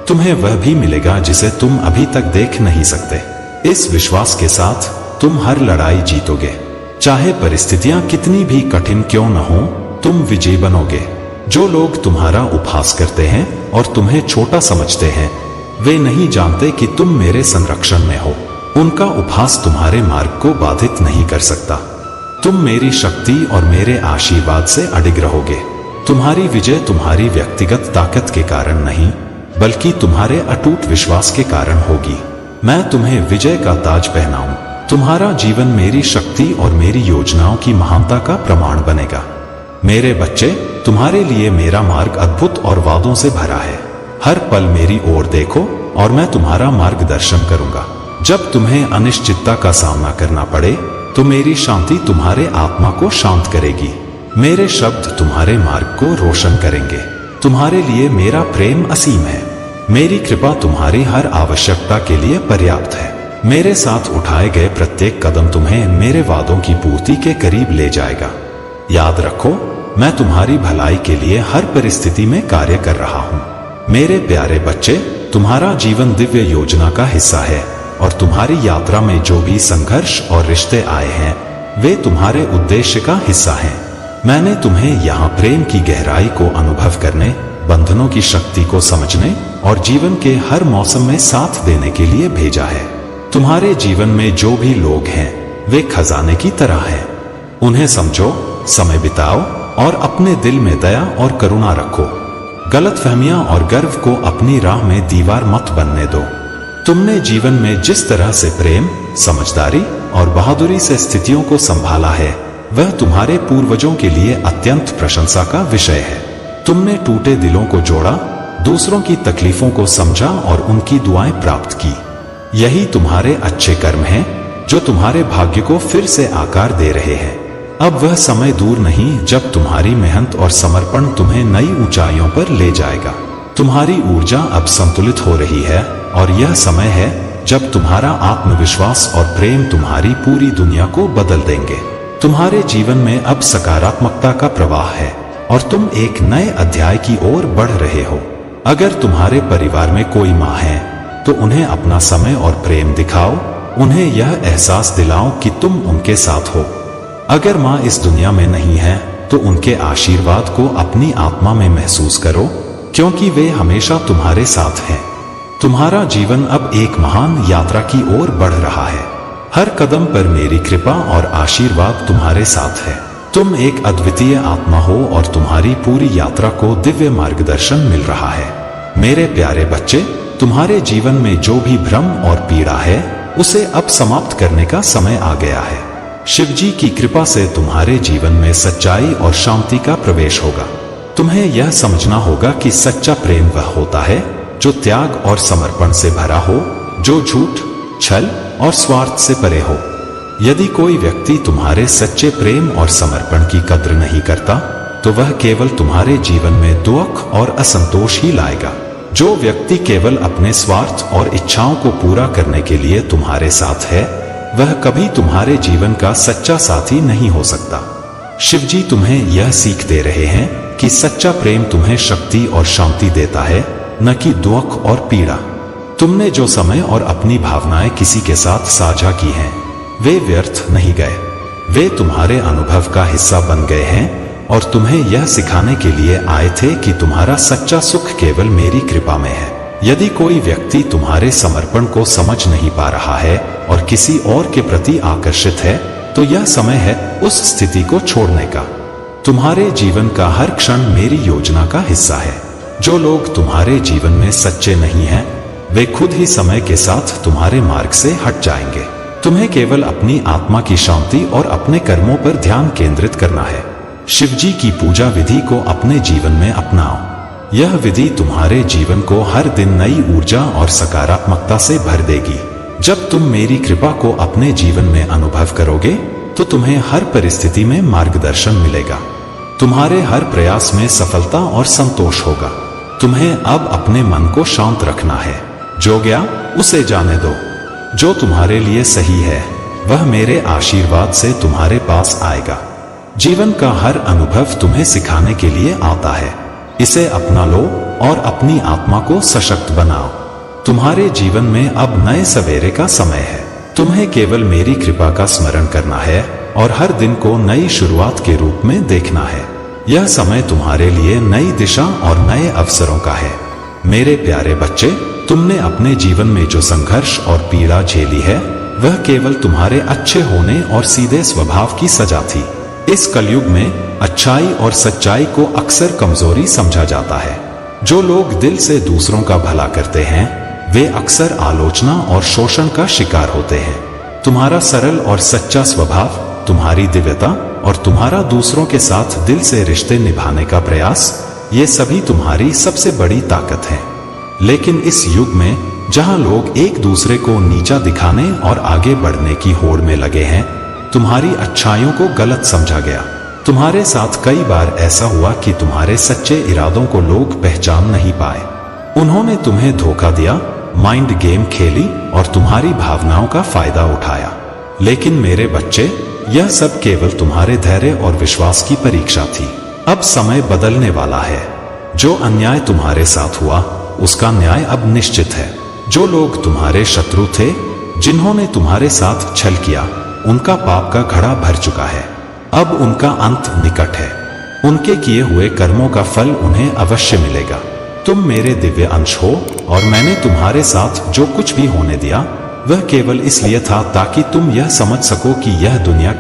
तुम्हें वह भी मिलेगा जिसे तुम अभी तक देख नहीं सकते। इस विश्वास के साथ तुम हर लड़ाई जीतोगे। चाहे परिस्थितियां कितनी भी कठिन क्यों न हो, तुम विजयी बनोगे। जो लोग तुम्हारा उपहास करते हैं और तुम्हें छोटा समझते हैं, वे नहीं जानते कि तुम मेरे संरक्षण में हो। उनका उपहास तुम्हारे मार्ग को बाधित नहीं कर सकता। तुम मेरी शक्ति और मेरे आशीर्वाद से अडिग रहोगे। तुम्हारी विजय तुम्हारी व्यक्तिगत ताकत के कारण नहीं, बल्कि तुम्हारे अटूट विश्वास के कारण होगी। मैं तुम्हें विजय का ताज पहनाऊं। तुम्हारा जीवन मेरी शक्ति और मेरी योजनाओं की महानता का प्रमाण बनेगा। मेरे बच्चे, तुम्हारे लिए मेरा मार्ग अद्भुत और वादों से भरा है। हर पल मेरी ओर देखो और मैं तुम्हारा मार्गदर्शन करूंगा। जब तुम्हें अनिश्चितता का सामना करना पड़े तो मेरी शांति तुम्हारे आत्मा को शांत करेगी। मेरे शब्द तुम्हारे मार्ग को रोशन करेंगे। तुम्हारे लिए मेरा प्रेम असीम है। मेरी कृपा तुम्हारी हर आवश्यकता के लिए पर्याप्त है। मेरे साथ उठाए गए प्रत्येक कदम तुम्हें मेरे वादों की पूर्ति के करीब ले जाएगा। याद रखो, मैं तुम्हारी भलाई के लिए हर परिस्थिति में कार्य कर रहा हूं। मेरे प्यारे बच्चे, तुम्हारा जीवन दिव्य योजना का हिस्सा है और तुम्हारी यात्रा में जो भी संघर्ष और रिश्ते आए हैं, वे तुम्हारे उद्देश्य का हिस्सा हैं। मैंने तुम्हें यहाँ प्रेम की गहराई को अनुभव करने, बंधनों की शक्ति को समझने और जीवन के हर मौसम में साथ देने के लिए भेजा है। तुम्हारे जीवन में जो भी लोग हैं, वे खजाने की तरह हैं। उन्हें समझो, समय बिताओ और अपने दिल में दया और करुणा रखो। गलतफहमियां और गर्व को अपनी राह में दीवार मत बनने दो। तुमने जीवन में जिस तरह से प्रेम, समझदारी और बहादुरी से स्थितियों को संभाला है, वह तुम्हारे पूर्वजों के लिए अत्यंत प्रशंसा का विषय है। तुमने टूटे दिलों को जोड़ा, दूसरों की तकलीफों को समझा और उनकी दुआएं प्राप्त की। यही तुम्हारे अच्छे कर्म हैं जो तुम्हारे भाग्य को फिर से आकार दे रहे हैं। अब वह समय दूर नहीं जब तुम्हारी मेहनत और समर्पण तुम्हें नई ऊंचाइयों पर ले जाएगा। तुम्हारी ऊर्जा अब संतुलित हो रही है और यह समय है जब तुम्हारा आत्मविश्वास और प्रेम तुम्हारी पूरी दुनिया को बदल देंगे। तुम्हारे जीवन में अब सकारात्मकता का प्रवाह है और तुम एक नए अध्याय की ओर बढ़ रहे हो। अगर तुम्हारे परिवार में कोई माँ है तो उन्हें अपना समय और प्रेम दिखाओ। उन्हें यह एहसास दिलाओ कि तुम उनके साथ हो। अगर माँ इस दुनिया में नहीं है तो उनके आशीर्वाद को अपनी आत्मा में महसूस करो, क्योंकि वे हमेशा तुम्हारे साथ हैं। तुम्हारा जीवन अब एक महान यात्रा की ओर बढ़ रहा है। हर कदम पर मेरी कृपा और आशीर्वाद तुम्हारे साथ है। तुम एक अद्वितीय आत्मा हो और तुम्हारी पूरी यात्रा को दिव्य मार्गदर्शन मिल रहा है। मेरे प्यारे बच्चे, तुम्हारे जीवन में जो भी भ्रम और पीड़ा है, उसे अब समाप्त करने का समय आ गया है। शिवजी की कृपा से तुम्हारे जीवन में सच्चाई और शांति का प्रवेश होगा। तुम्हें यह समझना होगा कि सच्चा प्रेम वह होता है जो त्याग और समर्पण से भरा हो, जो झूठ, छल और स्वार्थ से परे हो। यदि कोई व्यक्ति तुम्हारे सच्चे प्रेम और समर्पण की कद्र नहीं करता, तो वह केवल तुम्हारे जीवन में दुख और असंतोष ही लाएगा। जो व्यक्ति केवल अपने स्वार्थ और इच्छाओं को पूरा करने के लिए तुम्हारे साथ है, वह कभी तुम्हारे जीवन का सच्चा साथी नहीं हो सकता। शिवजी तुम्हें यह सीख दे रहे हैं कि सच्चा प्रेम तुम्हें शक्ति और शांति देता है, न कि दुख और पीड़ा। तुमने जो समय और अपनी भावनाएं किसी के साथ साझा की हैं, वे व्यर्थ नहीं गए। वे तुम्हारे अनुभव का हिस्सा बन गए हैं और तुम्हें यह सिखाने के लिए आए थे कि तुम्हारा सच्चा सुख केवल मेरी कृपा में है। यदि कोई व्यक्ति तुम्हारे समर्पण को समझ नहीं पा रहा है और किसी और के प्रति आकर्षित है, तो यह समय है उस स्थिति को छोड़ने का। तुम्हारे जीवन का हर क्षण मेरी योजना का हिस्सा है। जो लोग तुम्हारे जीवन में सच्चे नहीं हैं, वे खुद ही समय के साथ तुम्हारे मार्ग से हट जाएंगे। तुम्हें केवल अपनी आत्मा की शांति और अपने कर्मों पर ध्यान केंद्रित करना है। शिवजी की पूजा विधि को अपने जीवन में अपनाओ। यह विधि तुम्हारे जीवन को हर दिन नई ऊर्जा और सकारात्मकता से भर देगी। जब तुम मेरी कृपा को अपने जीवन में अनुभव करोगे, तो तुम्हें हर परिस्थिति में मार्गदर्शन मिलेगा। तुम्हारे हर प्रयास में सफलता और संतोष होगा। तुम्हें अब अपने मन को शांत रखना है। जो गया उसे जाने दो। जो तुम्हारे लिए सही है, वह मेरे आशीर्वाद से तुम्हारे पास आएगा। जीवन का हर अनुभव तुम्हें सिखाने के लिए आता है। इसे अपना लो और अपनी आत्मा को सशक्त बनाओ। तुम्हारे जीवन में अब नए सवेरे का समय है। तुम्हें केवल मेरी कृपा का स्मरण करना है और हर दिन को नई शुरुआत के रूप में देखना है। यह समय तुम्हारे लिए नई दिशा और नए अवसरों का है। मेरे प्यारे बच्चे, तुमने अपने जीवन में जो संघर्ष और पीड़ा झेली है, वह केवल तुम्हारे अच्छे होने और सीधे स्वभाव की सजा थी। इस कलयुग में अच्छाई और सच्चाई को अक्सर कमजोरी समझा जाता है। जो लोग दिल से दूसरों का भला करते हैं, वे अक्सर आलोचना और शोषण का शिकार होते हैं। तुम्हारा सरल और सच्चा स्वभाव, तुम्हारी दिव्यता और तुम्हारा दूसरों के साथ दिल से रिश्ते निभाने का प्रयास, ये सभी तुम्हारी सबसे बड़ी ताकत है। लेकिन इस युग में जहां लोग एक दूसरे को नीचा दिखाने और आगे बढ़ने की होड़ में लगे हैं, तुम्हारी अच्छाइयों को गलत समझा गया। तुम्हारे साथ कई बार ऐसा हुआ कि तुम्हारे सच्चे इरादों को लोग पहचान नहीं पाए। उन्होंने तुम्हें धोखा दिया, माइंड गेम खेली और तुम्हारी भावनाओं का फायदा उठाया। लेकिन मेरे बच्चे, यह सब केवल तुम्हारे धैर्य और विश्वास की परीक्षा थी। अब समय बदलने वाला है। जो अन्याय तुम्हारे साथ हुआ, उसका न्याय अब निश्चित है। जो लोग तुम्हारे शत्रु थे, जिन्होंने तुम्हारे साथ छल किया, उनका पाप का घड़ा भर चुका है। अब उनका अंत निकट है। उनके किए हुए कर्मों का फल उन्हें अवश्य मिलेगा। तुम मेरे दिव्य अंश हो और मैंने तुम्हारे साथ जो कुछ भी होने दिया, वह केवल इसलिए था ताकि तुम यह समझ सको कि यह दुनिया